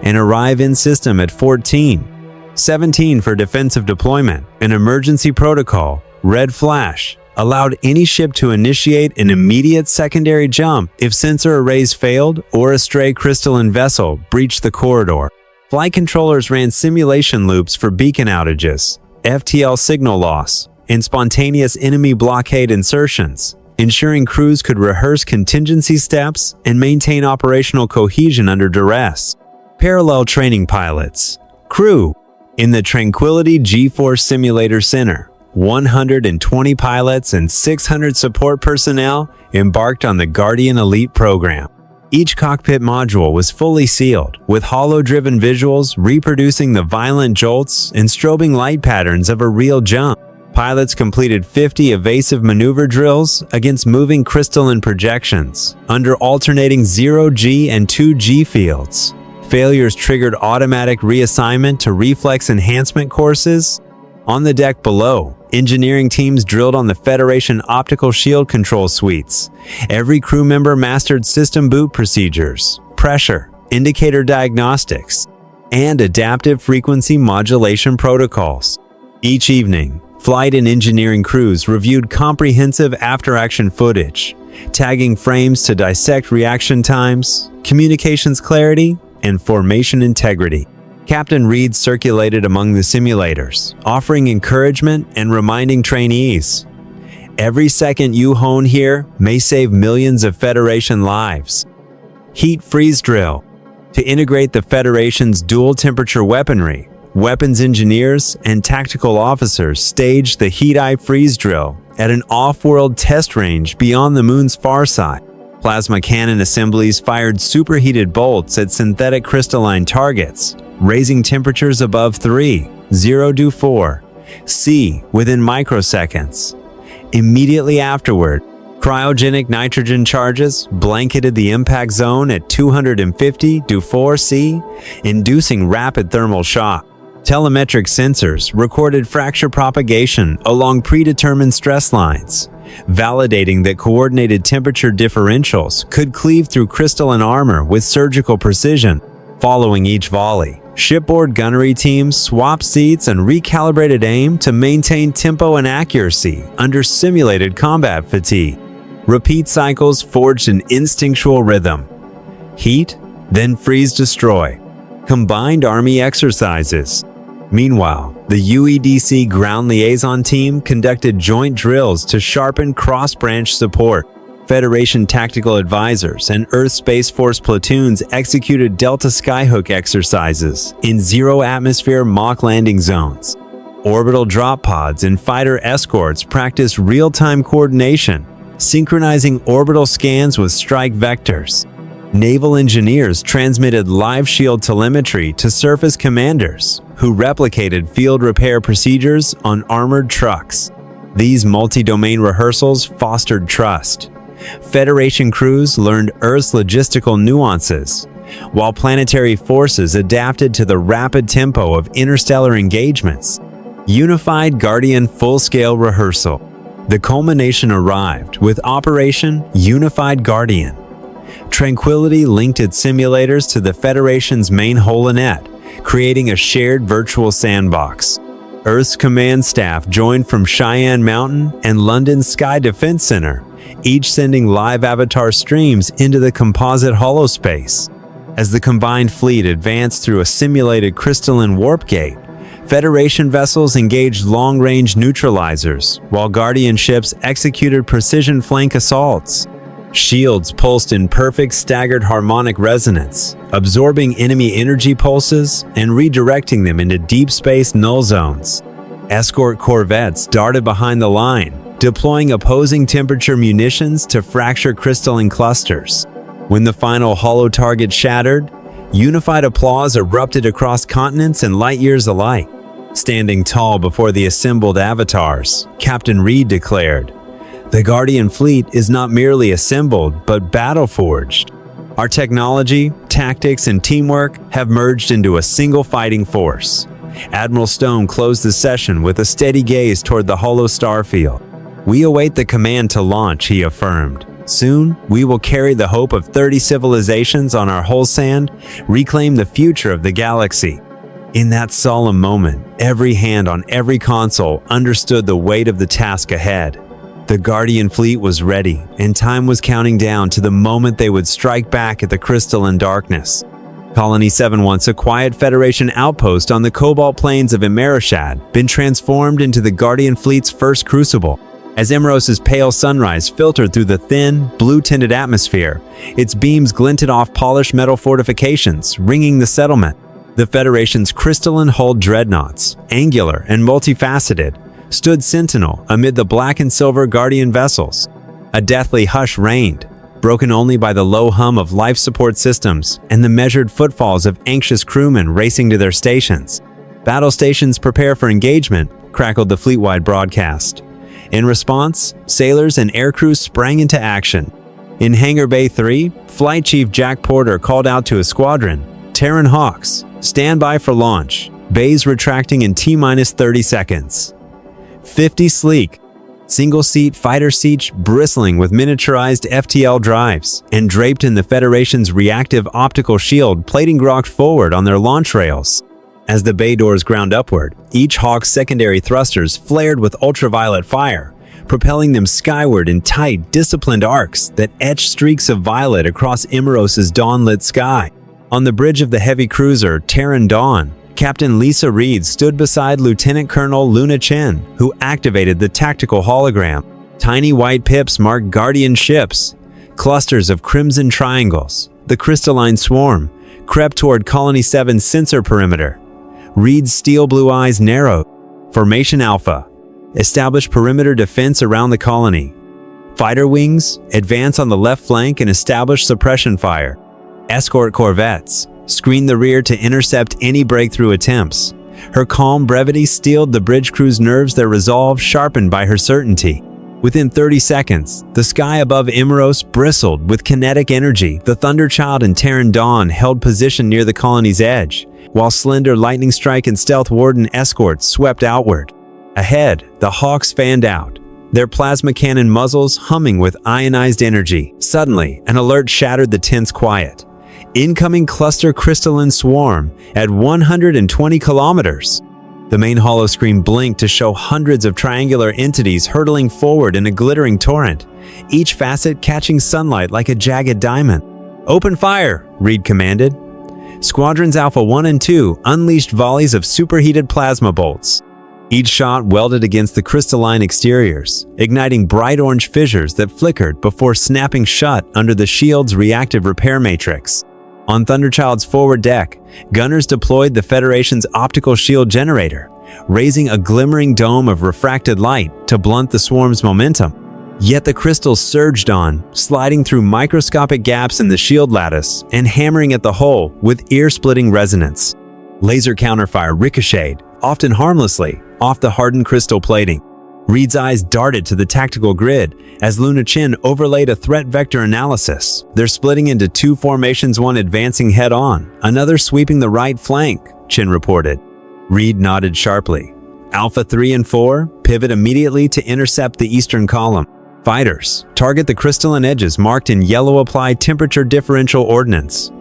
and arrive in system at 14, 17 for defensive deployment. An emergency protocol, Red Flash, allowed any ship to initiate an immediate secondary jump if sensor arrays failed or a stray crystalline vessel breached the corridor. Flight controllers ran simulation loops for beacon outages, FTL signal loss, and spontaneous enemy blockade insertions, ensuring crews could rehearse contingency steps and maintain operational cohesion under duress. Parallel training pilots. Crew. In the Tranquility G-Force Simulator Center, 120 pilots and 600 support personnel embarked on the Guardian Elite program. Each cockpit module was fully sealed, with holo-driven visuals reproducing the violent jolts and strobing light patterns of a real jump. Pilots completed 50 evasive maneuver drills against moving crystalline projections under alternating 0G and 2G fields. Failures triggered automatic reassignment to reflex enhancement courses. On the deck below, engineering teams drilled on the Federation optical shield control suites. Every crew member mastered system boot procedures, pressure, indicator diagnostics, and adaptive frequency modulation protocols. Each evening, flight and engineering crews reviewed comprehensive after-action footage, tagging frames to dissect reaction times, communications clarity, and formation integrity. Captain Reed circulated among the simulators, offering encouragement and reminding trainees, "Every second you hone here may save millions of Federation lives." Heat freeze drill. To integrate the Federation's dual-temperature weaponry, weapons engineers and tactical officers staged the heat-eye freeze drill at an off-world test range beyond the moon's far side. Plasma cannon assemblies fired superheated bolts at synthetic crystalline targets, raising temperatures above 3.0°4 C within microseconds. Immediately afterward, cryogenic nitrogen charges blanketed the impact zone at 250°4 C, inducing rapid thermal shock. Telemetric sensors recorded fracture propagation along predetermined stress lines, validating that coordinated temperature differentials could cleave through crystalline armor with surgical precision. Following each volley, shipboard gunnery teams swapped seats and recalibrated aim to maintain tempo and accuracy under simulated combat fatigue. Repeat cycles forged an instinctual rhythm. Heat, then freeze destroy. Combined army exercises. Meanwhile, The UEDC ground liaison team conducted joint drills to sharpen cross-branch support. Federation tactical advisors and Earth Space Force platoons executed Delta Skyhook exercises in zero-atmosphere mock landing zones. Orbital drop pods and fighter escorts practiced real-time coordination, synchronizing orbital scans with strike vectors. Naval engineers transmitted live shield telemetry to surface commanders, who replicated field repair procedures on armored trucks. These multi-domain rehearsals fostered trust. Federation crews learned Earth's logistical nuances, while planetary forces adapted to the rapid tempo of interstellar engagements. Unified Guardian full-scale rehearsal. The culmination arrived with Operation Unified Guardian. Tranquility linked its simulators to the Federation's main holonet, creating a shared virtual sandbox. Earth's command staff joined from Cheyenne Mountain and London's Sky Defense Center, each sending live avatar streams into the composite holospace. As the combined fleet advanced through a simulated crystalline warp gate, Federation vessels engaged long-range neutralizers, while Guardian ships executed precision flank assaults. Shields pulsed in perfect staggered harmonic resonance, absorbing enemy energy pulses and redirecting them into deep space null zones. Escort corvettes darted behind the line, deploying opposing temperature munitions to fracture crystalline clusters. When the final holo target shattered, unified applause erupted across continents and light years alike. Standing tall before the assembled avatars, Captain Reed declared, "The Guardian fleet is not merely assembled, but battle-forged. Our technology, tactics, and teamwork have merged into a single fighting force." Admiral Stone closed the session with a steady gaze toward the holo starfield. "We await the command to launch," he affirmed. "Soon, we will carry the hope of 30 civilizations on our whole sand, reclaim the future of the galaxy." In that solemn moment, every hand on every console understood the weight of the task ahead. The Guardian fleet was ready, and time was counting down to the moment they would strike back at the crystalline darkness. Colony 7, once a quiet Federation outpost on the cobalt plains of Emerashad, been transformed into the Guardian fleet's first crucible. As Emeros's pale sunrise filtered through the thin, blue-tinted atmosphere, its beams glinted off polished metal fortifications, ringing the settlement. The Federation's crystalline-hulled dreadnoughts, angular and multifaceted, stood sentinel amid the black and silver Guardian vessels. A deathly hush reigned, broken only by the low hum of life support systems and the measured footfalls of anxious crewmen racing to their stations. "Battle stations prepare for engagement," crackled the fleet-wide broadcast. In response, sailors and aircrew sprang into action. In Hangar Bay 3, Flight Chief Jack Porter called out to his squadron, "Terran Hawks, stand by for launch. Bays retracting in T-minus 30 seconds." 50 sleek, single-seat fighter seats bristling with miniaturized FTL drives and draped in the Federation's reactive optical shield plating grokked forward on their launch rails. As the bay doors ground upward, each Hawk's secondary thrusters flared with ultraviolet fire, propelling them skyward in tight, disciplined arcs that etched streaks of violet across Emeros's dawn-lit sky. On the bridge of the heavy cruiser Terran Dawn, Captain Lisa Reed stood beside Lieutenant Colonel Luna Chen, who activated the tactical hologram. Tiny white pips marked Guardian ships. Clusters of crimson triangles, the crystalline swarm, crept toward Colony 7's sensor perimeter. Reed's steel blue eyes narrowed. Formation Alpha. Establish perimeter defense around the colony. Fighter wings, advance on the left flank and establish suppression fire. Escort corvettes, screen the rear to intercept any breakthrough attempts. Her calm brevity steeled the bridge crew's nerves, their resolve sharpened by her certainty. Within 30 seconds, the sky above Emeros bristled with kinetic energy. The Thunderchild and Terran Dawn held position near the colony's edge, while slender Lightning Strike and Stealth Warden escorts swept outward. Ahead, the Hawks fanned out, their plasma cannon muzzles humming with ionized energy. Suddenly, an alert shattered the tense quiet. Incoming cluster crystalline swarm at 120 kilometers. The main holoscreen blinked to show hundreds of triangular entities hurtling forward in a glittering torrent, each facet catching sunlight like a jagged diamond. "Open fire," Reed commanded. Squadrons Alpha 1 and 2 unleashed volleys of superheated plasma bolts. Each shot welded against the crystalline exteriors, igniting bright orange fissures that flickered before snapping shut under the shield's reactive repair matrix. On Thunderchild's forward deck, gunners deployed the Federation's optical shield generator, raising a glimmering dome of refracted light to blunt the swarm's momentum. Yet the crystals surged on, sliding through microscopic gaps in the shield lattice and hammering at the hull with ear-splitting resonance. Laser counterfire ricocheted, often harmlessly, off the hardened crystal plating. Reed's eyes darted to the tactical grid as Luna Chin overlaid a threat vector analysis. They're splitting into two formations, one advancing head-on, another sweeping the right flank, Chin reported. Reed nodded sharply. Alpha 3 and 4 pivot immediately to intercept the eastern column. Fighters target the crystalline edges marked in yellow applied temperature differential ordnance.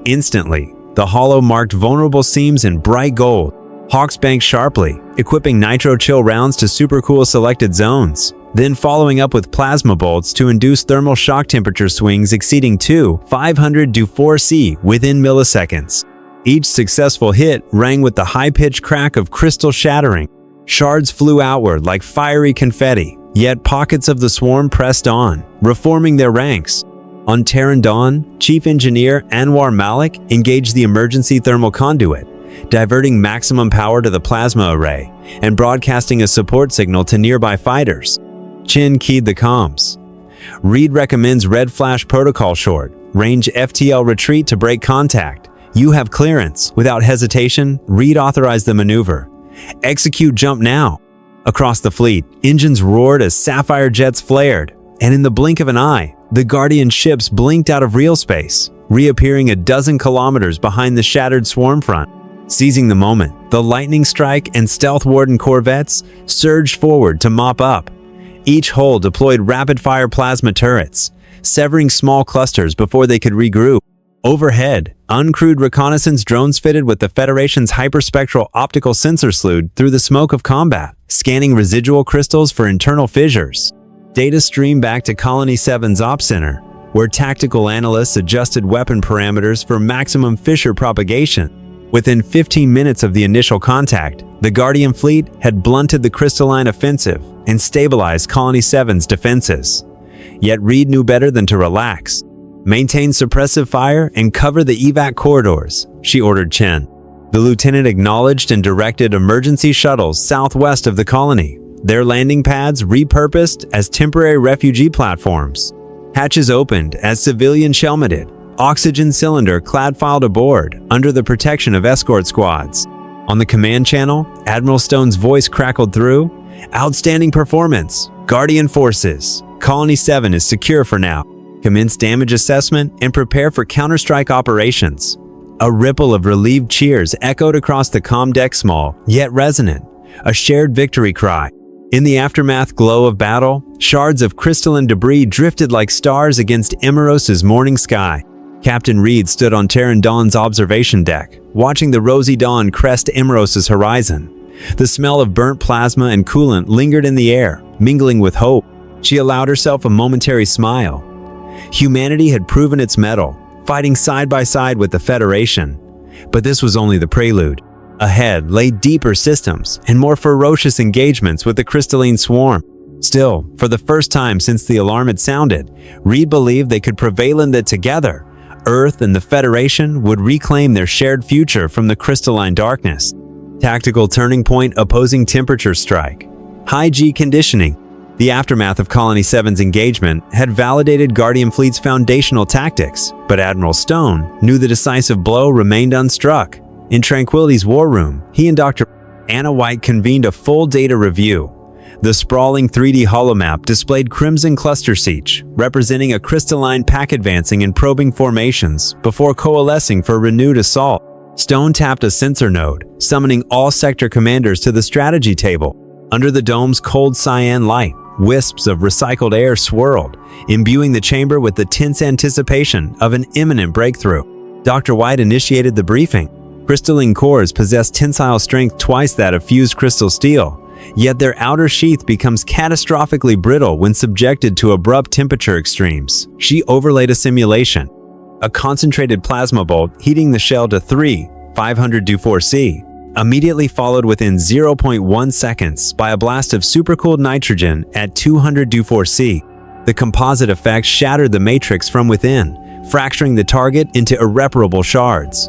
Instantly, the hollow marked vulnerable seams in bright gold. Hawks banked sharply, equipping nitro-chill rounds to supercool selected zones, then following up with plasma bolts to induce thermal shock temperature swings exceeding 500 to 4C within milliseconds. Each successful hit rang with the high-pitched crack of crystal shattering. Shards flew outward like fiery confetti, yet pockets of the swarm pressed on, reforming their ranks. On Terran Dawn, Chief Engineer Anwar Malik engaged the emergency thermal conduit, diverting maximum power to the plasma array and broadcasting a support signal to nearby fighters. Chin keyed the comms. Reed recommends Red Flash Protocol short, range FTL retreat to break contact. You have clearance. Without hesitation, Reed authorized the maneuver. Execute jump now. Across the fleet, engines roared as sapphire jets flared, and in the blink of an eye, the Guardian ships blinked out of real space, reappearing a dozen kilometers behind the shattered swarm front. Seizing the moment, the Lightning Strike and Stealth Warden corvettes surged forward to mop up. Each hull deployed rapid-fire plasma turrets, severing small clusters before they could regroup. Overhead, uncrewed reconnaissance drones fitted with the Federation's hyperspectral optical sensor slewed through the smoke of combat, scanning residual crystals for internal fissures. Data streamed back to Colony 7's Ops Center, where tactical analysts adjusted weapon parameters for maximum fissure propagation. Within 15 minutes of the initial contact, the Guardian fleet had blunted the crystalline offensive and stabilized Colony 7's defenses. Yet Reed knew better than to relax. Maintain suppressive fire and cover the evac corridors, she ordered Chen. The lieutenant acknowledged and directed emergency shuttles southwest of the colony, their landing pads repurposed as temporary refugee platforms. Hatches opened as civilian shelmeted, oxygen cylinder clad filed aboard under the protection of escort squads. On the command channel, Admiral Stone's voice crackled through. Outstanding performance. Guardian forces. Colony 7 is secure for now. Commence damage assessment and prepare for counterstrike operations. A ripple of relieved cheers echoed across the comm deck, small, yet resonant, a shared victory cry. In the aftermath glow of battle, shards of crystalline debris drifted like stars against Emeros's morning sky. Captain Reed stood on Terran Dawn's observation deck, watching the rosy dawn crest Emeros's horizon. The smell of burnt plasma and coolant lingered in the air, mingling with hope. She allowed herself a momentary smile. Humanity had proven its mettle, fighting side by side with the Federation. But this was only the prelude. Ahead lay deeper systems and more ferocious engagements with the crystalline swarm. Still, for the first time since the alarm had sounded, Reed believed they could prevail in that together, Earth and the Federation would reclaim their shared future from the crystalline darkness. Tactical turning point opposing temperature strike. High G conditioning. The aftermath of Colony 7's engagement had validated Guardian Fleet's foundational tactics, but Admiral Stone knew the decisive blow remained unstruck. In Tranquility's war room, he and Dr. Anna White convened a full data review. The sprawling 3D holomap displayed crimson cluster siege, representing a crystalline pack advancing in probing formations before coalescing for renewed assault. Stone tapped a sensor node, summoning all sector commanders to the strategy table. Under the dome's cold cyan light, wisps of recycled air swirled, imbuing the chamber with the tense anticipation of an imminent breakthrough. Dr. White initiated the briefing. Crystalline cores possess tensile strength twice that of fused crystal steel, yet their outer sheath becomes catastrophically brittle when subjected to abrupt temperature extremes. She overlaid a simulation. a concentrated plasma bolt heating the shell to 3,500°C, immediately followed within 0.1 seconds by a blast of supercooled nitrogen at 200°C. The composite effect shattered the matrix from within, fracturing the target into irreparable shards.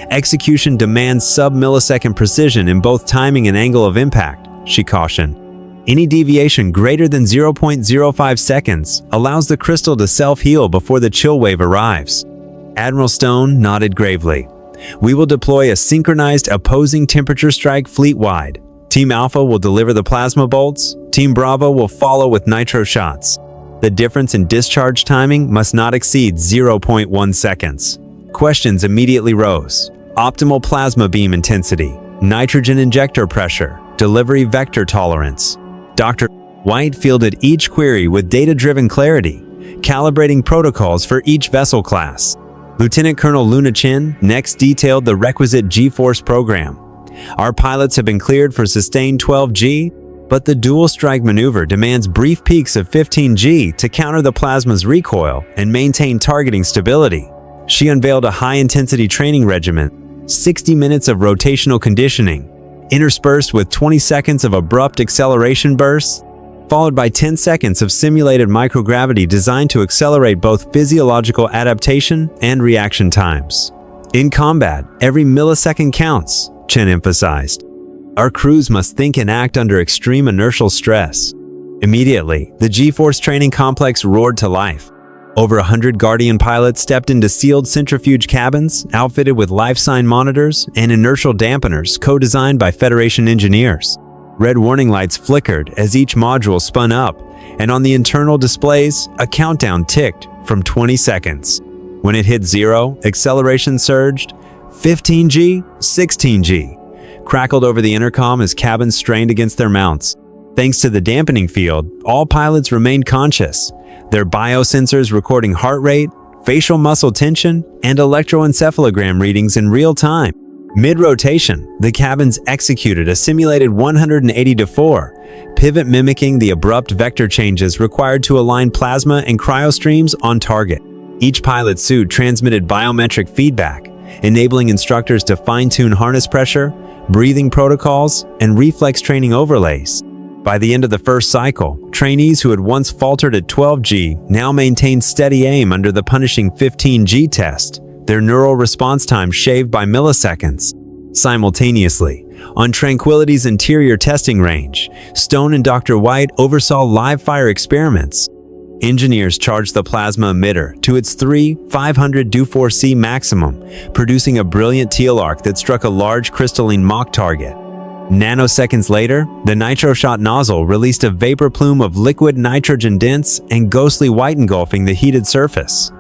Execution demands sub-millisecond precision in both timing and angle of impact, she cautioned. Any deviation greater than 0.05 seconds allows the crystal to self-heal before the chill wave arrives. Admiral Stone nodded gravely. We will deploy a synchronized opposing temperature strike fleet-wide. Team Alpha will deliver the plasma bolts. Team Bravo will follow with nitro shots. The difference in discharge timing must not exceed 0.1 seconds. Questions immediately rose. Optimal plasma beam intensity, nitrogen injector pressure, delivery vector tolerance. Dr. White fielded each query with data-driven clarity, calibrating protocols for each vessel class. Lieutenant Colonel Luna Chin next detailed the requisite G-force program. Our pilots have been cleared for sustained 12G, but the dual strike maneuver demands brief peaks of 15G to counter the plasma's recoil and maintain targeting stability. She unveiled a high-intensity training regimen, 60 minutes of rotational conditioning, interspersed with 20 seconds of abrupt acceleration bursts, followed by 10 seconds of simulated microgravity designed to accelerate both physiological adaptation and reaction times. In combat, every millisecond counts, Chen emphasized. Our crews must think and act under extreme inertial stress. Immediately, the G-Force training complex roared to life. Over 100 Guardian pilots stepped into sealed centrifuge cabins, outfitted with life sign monitors and inertial dampeners co-designed by Federation engineers. Red warning lights flickered as each module spun up, and on the internal displays, a countdown ticked from 20 seconds. When it hit 0, acceleration surged. 15G, 16G. Crackled over the intercom as cabins strained against their mounts. Thanks to the dampening field, all pilots remained conscious, their biosensors recording heart rate, facial muscle tension, and electroencephalogram readings in real time. Mid-rotation, the cabins executed a simulated 180-4 pivot mimicking the abrupt vector changes required to align plasma and cryostreams on target. Each pilot's suit transmitted biometric feedback, enabling instructors to fine-tune harness pressure, breathing protocols, and reflex training overlays. By the end of the first cycle, trainees who had once faltered at 12G now maintained steady aim under the punishing 15G test, their neural response time shaved by milliseconds. Simultaneously, on Tranquility's interior testing range, Stone and Dr. White oversaw live-fire experiments. Engineers charged the plasma emitter to its 3,500°C maximum, producing a brilliant teal arc that struck a large crystalline mock target. Nanoseconds later, the nitro shot nozzle released a vapor plume of liquid nitrogen dense and ghostly white engulfing the heated surface.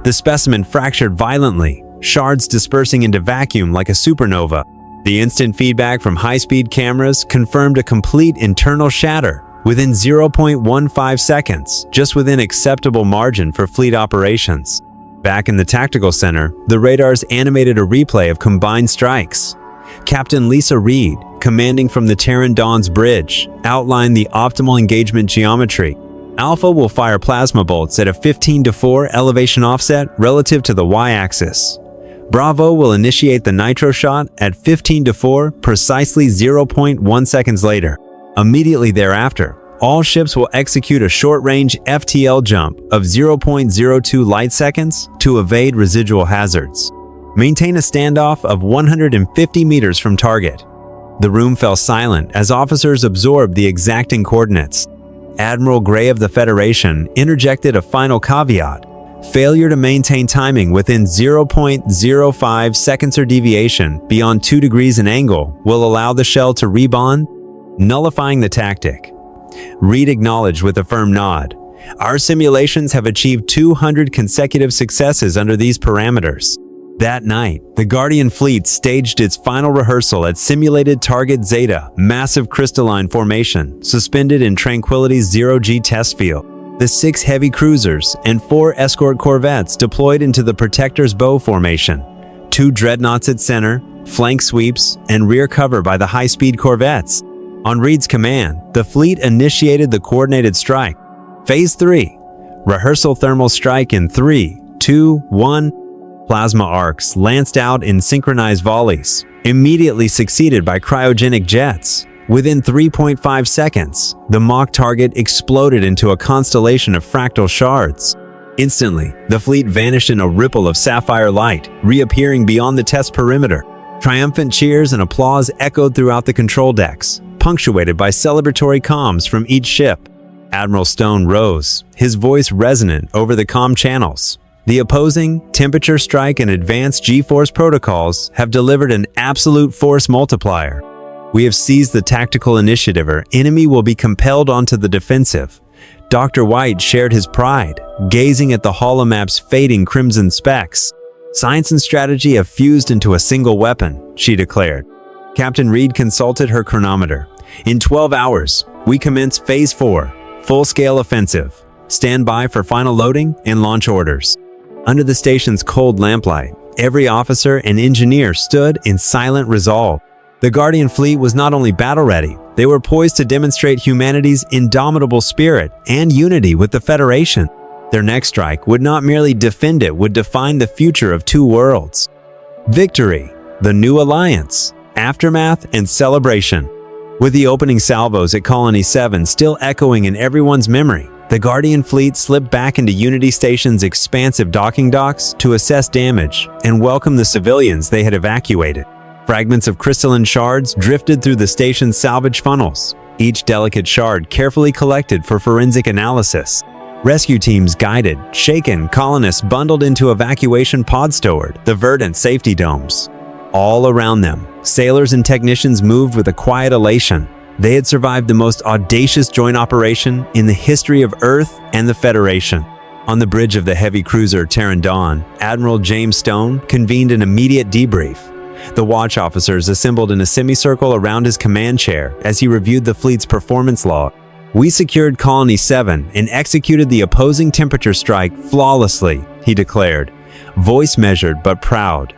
The specimen fractured violently, shards dispersing into vacuum like a supernova. The instant feedback from high-speed cameras confirmed a complete internal shatter within 0.15 seconds, just within acceptable margin for fleet operations. Back in the tactical center, the radars animated a replay of combined strikes. Captain Lisa Reed, commanding from the Terran Dawn's bridge, outlined the optimal engagement geometry. Alpha will fire plasma bolts at a 15-4 elevation offset relative to the y-axis. Bravo will initiate the nitro shot at 15-4 precisely 0.1 seconds later. Immediately thereafter, all ships will execute a short-range FTL jump of 0.02 light seconds to evade residual hazards. Maintain a standoff of 150 meters from target. The room fell silent as officers absorbed the exacting coordinates. Admiral Gray of the Federation interjected a final caveat. Failure to maintain timing within 0.05 seconds or deviation beyond 2 degrees in angle will allow the shell to rebond, nullifying the tactic. Reed acknowledged with a firm nod. Our simulations have achieved 200 consecutive successes under these parameters. That night, the Guardian fleet staged its final rehearsal at simulated Target Zeta, massive crystalline formation, suspended in Tranquility's zero-G test field. The 6 heavy cruisers and 4 escort corvettes deployed into the Protector's Bow formation. 2 dreadnoughts at center, flank sweeps, and rear cover by the high-speed corvettes. On Reed's command, the fleet initiated the coordinated strike. Phase 3. Rehearsal thermal strike in 3, 2, 1. Plasma arcs lanced out in synchronized volleys, immediately succeeded by cryogenic jets. Within 3.5 seconds, the mock target exploded into a constellation of fractal shards. Instantly, the fleet vanished in a ripple of sapphire light, reappearing beyond the test perimeter. Triumphant cheers and applause echoed throughout the control decks, punctuated by celebratory comms from each ship. Admiral Stone rose, his voice resonant over the comm channels. The opposing temperature strike and advanced G-force protocols have delivered an absolute force multiplier. We have seized the tactical initiative. Our enemy will be compelled onto the defensive. Dr. White shared his pride, gazing at the holomap's fading crimson specks. Science and strategy have fused into a single weapon, she declared. Captain Reed consulted her chronometer. In 12 hours, we commence Phase 4, full-scale offensive. Stand by for final loading and launch orders. Under the station's cold lamplight, every officer and engineer stood in silent resolve. The Guardian fleet was not only battle-ready, they were poised to demonstrate humanity's indomitable spirit and unity with the Federation. Their next strike would not merely defend it, would define the future of two worlds. Victory, the new alliance, aftermath, and celebration. With the opening salvos at Colony 7 still echoing in everyone's memory, the Guardian fleet slipped back into Unity Station's expansive docking docks to assess damage and welcome the civilians they had evacuated. Fragments of crystalline shards drifted through the station's salvage funnels, each delicate shard carefully collected for forensic analysis. Rescue teams guided, shaken colonists bundled into evacuation pods toward the verdant safety domes. All around them, sailors and technicians moved with a quiet elation. They had survived the most audacious joint operation in the history of Earth and the Federation. On the bridge of the heavy cruiser Terran Dawn, Admiral James Stone convened an immediate debrief. The watch officers assembled in a semicircle around his command chair as he reviewed the fleet's performance log. "We secured Colony 7 and executed the opposing temperature strike flawlessly," he declared, voice measured but proud.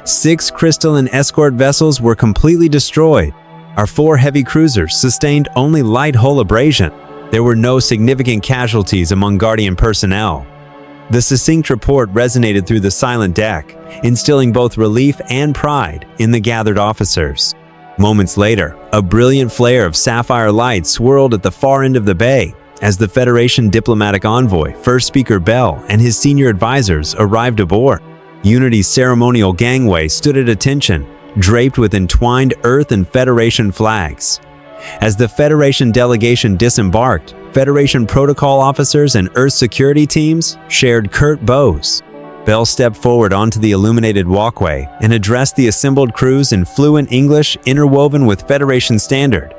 6 crystalline escort vessels were completely destroyed. Our 4 heavy cruisers sustained only light hull abrasion. There were no significant casualties among Guardian personnel. The succinct report resonated through the silent deck, instilling both relief and pride in the gathered officers. Moments later, a brilliant flare of sapphire light swirled at the far end of the bay as the Federation diplomatic envoy, First Speaker Bell, and his senior advisors arrived aboard. Unity's ceremonial gangway stood at attention, draped with entwined Earth and Federation flags. As the Federation delegation disembarked, Federation protocol officers and Earth security teams shared curt bows. Bell stepped forward onto the illuminated walkway and addressed the assembled crews in fluent English interwoven with Federation standard.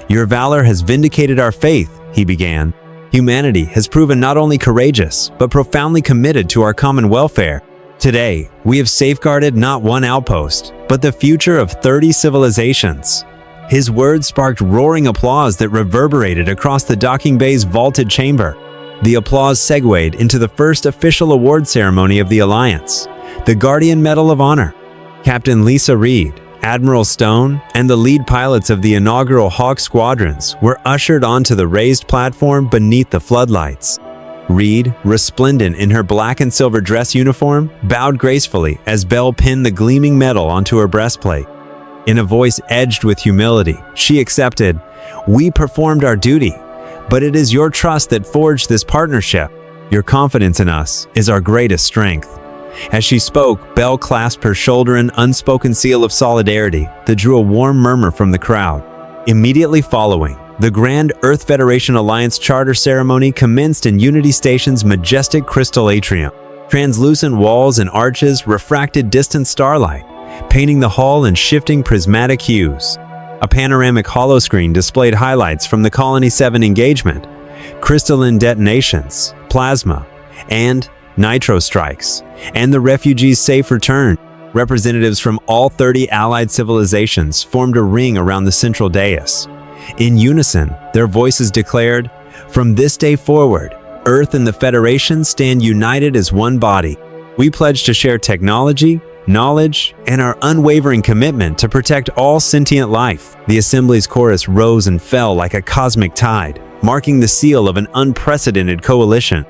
"Your valor has vindicated our faith," he began. "Humanity has proven not only courageous, but profoundly committed to our common welfare. Today, we have safeguarded not one outpost, but the future of 30 civilizations." His words sparked roaring applause that reverberated across the docking bay's vaulted chamber. The applause segued into the first official award ceremony of the Alliance, the Guardian Medal of Honor. Captain Lisa Reed, Admiral Stone, and the lead pilots of the inaugural Hawk squadrons were ushered onto the raised platform beneath the floodlights. Reed, resplendent in her black and silver dress uniform, bowed gracefully as Bell pinned the gleaming medal onto her breastplate. In a voice edged with humility, she accepted, "We performed our duty, but it is your trust that forged this partnership. Your confidence in us is our greatest strength." As she spoke, Bell clasped her shoulder in unspoken seal of solidarity that drew a warm murmur from the crowd. Immediately following, the Grand Earth Federation Alliance Charter ceremony commenced in Unity Station's majestic crystal atrium. Translucent walls and arches refracted distant starlight, painting the hall in shifting prismatic hues. A panoramic holoscreen displayed highlights from the Colony 7 engagement, crystalline detonations, plasma, and nitro strikes, and the refugees' safe return. Representatives from all 30 allied civilizations formed a ring around the central dais. In unison, their voices declared, "From this day forward, Earth and the Federation stand united as one body. We pledge to share technology, knowledge, and our unwavering commitment to protect all sentient life." The Assembly's chorus rose and fell like a cosmic tide, marking the seal of an unprecedented coalition.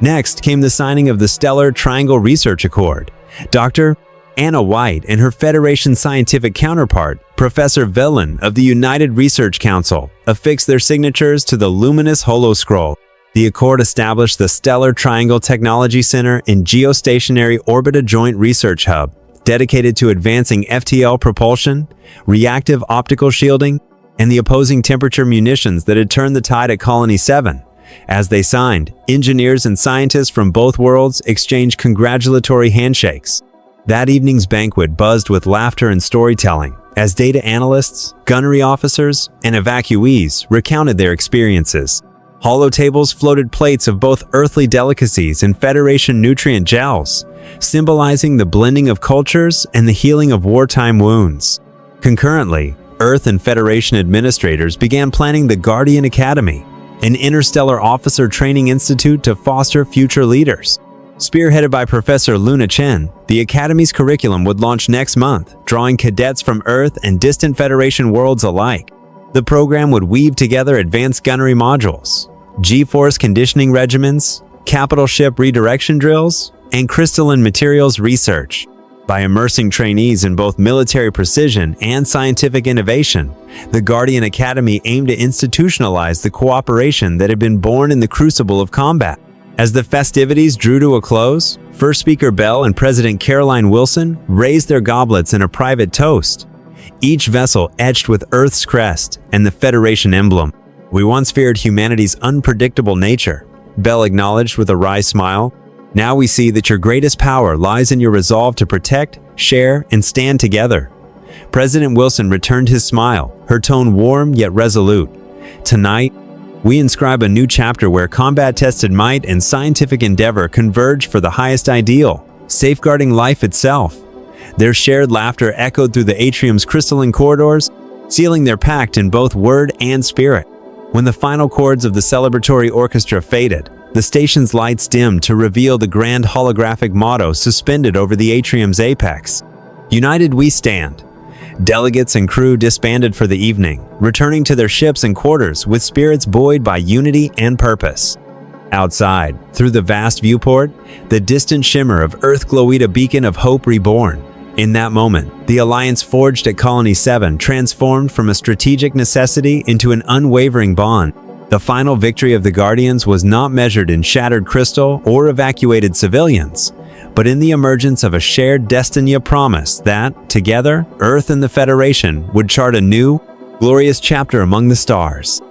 Next came the signing of the Stellar Triangle Research Accord, Dr. Anna White and her Federation scientific counterpart, Professor Villan of the United Research Council, affixed their signatures to the luminous holoscroll. The accord established the Stellar Triangle Technology Center and Geostationary Orbita Joint Research Hub, dedicated to advancing FTL propulsion, reactive optical shielding, and the opposing temperature munitions that had turned the tide at Colony 7. As they signed, engineers and scientists from both worlds exchanged congratulatory handshakes. That evening's banquet buzzed with laughter and storytelling, as data analysts, gunnery officers, and evacuees recounted their experiences. Holotables floated plates of both earthly delicacies and Federation nutrient gels, symbolizing the blending of cultures and the healing of wartime wounds. Concurrently, Earth and Federation administrators began planning the Guardian Academy, an interstellar officer training institute to foster future leaders. Spearheaded by Professor Luna Chen, the Academy's curriculum would launch next month, drawing cadets from Earth and distant Federation worlds alike. The program would weave together advanced gunnery modules, G-force conditioning regimens, capital ship redirection drills, and crystalline materials research. By immersing trainees in both military precision and scientific innovation, the Guardian Academy aimed to institutionalize the cooperation that had been born in the crucible of combat. As the festivities drew to a close, First Speaker Bell and President Caroline Wilson raised their goblets in a private toast, each vessel etched with Earth's crest and the Federation emblem. "We once feared humanity's unpredictable nature," Bell acknowledged with a wry smile. "Now we see that your greatest power lies in your resolve to protect, share, and stand together." President Wilson returned his smile, her tone warm yet resolute. "Tonight, we inscribe a new chapter where combat-tested might and scientific endeavor converge for the highest ideal, safeguarding life itself." Their shared laughter echoed through the atrium's crystalline corridors, sealing their pact in both word and spirit. When the final chords of the celebratory orchestra faded, the station's lights dimmed to reveal the grand holographic motto suspended over the atrium's apex: "United we stand." Delegates and crew disbanded for the evening, returning to their ships and quarters with spirits buoyed by unity and purpose. Outside, through the vast viewport, the distant shimmer of Earth glowed a beacon of hope reborn. In that moment, the alliance forged at Colony 7 transformed from a strategic necessity into an unwavering bond. The final victory of the Guardians was not measured in shattered crystal or evacuated civilians, but in the emergence of a shared destiny, a promise that, together, Earth and the Federation would chart a new, glorious chapter among the stars.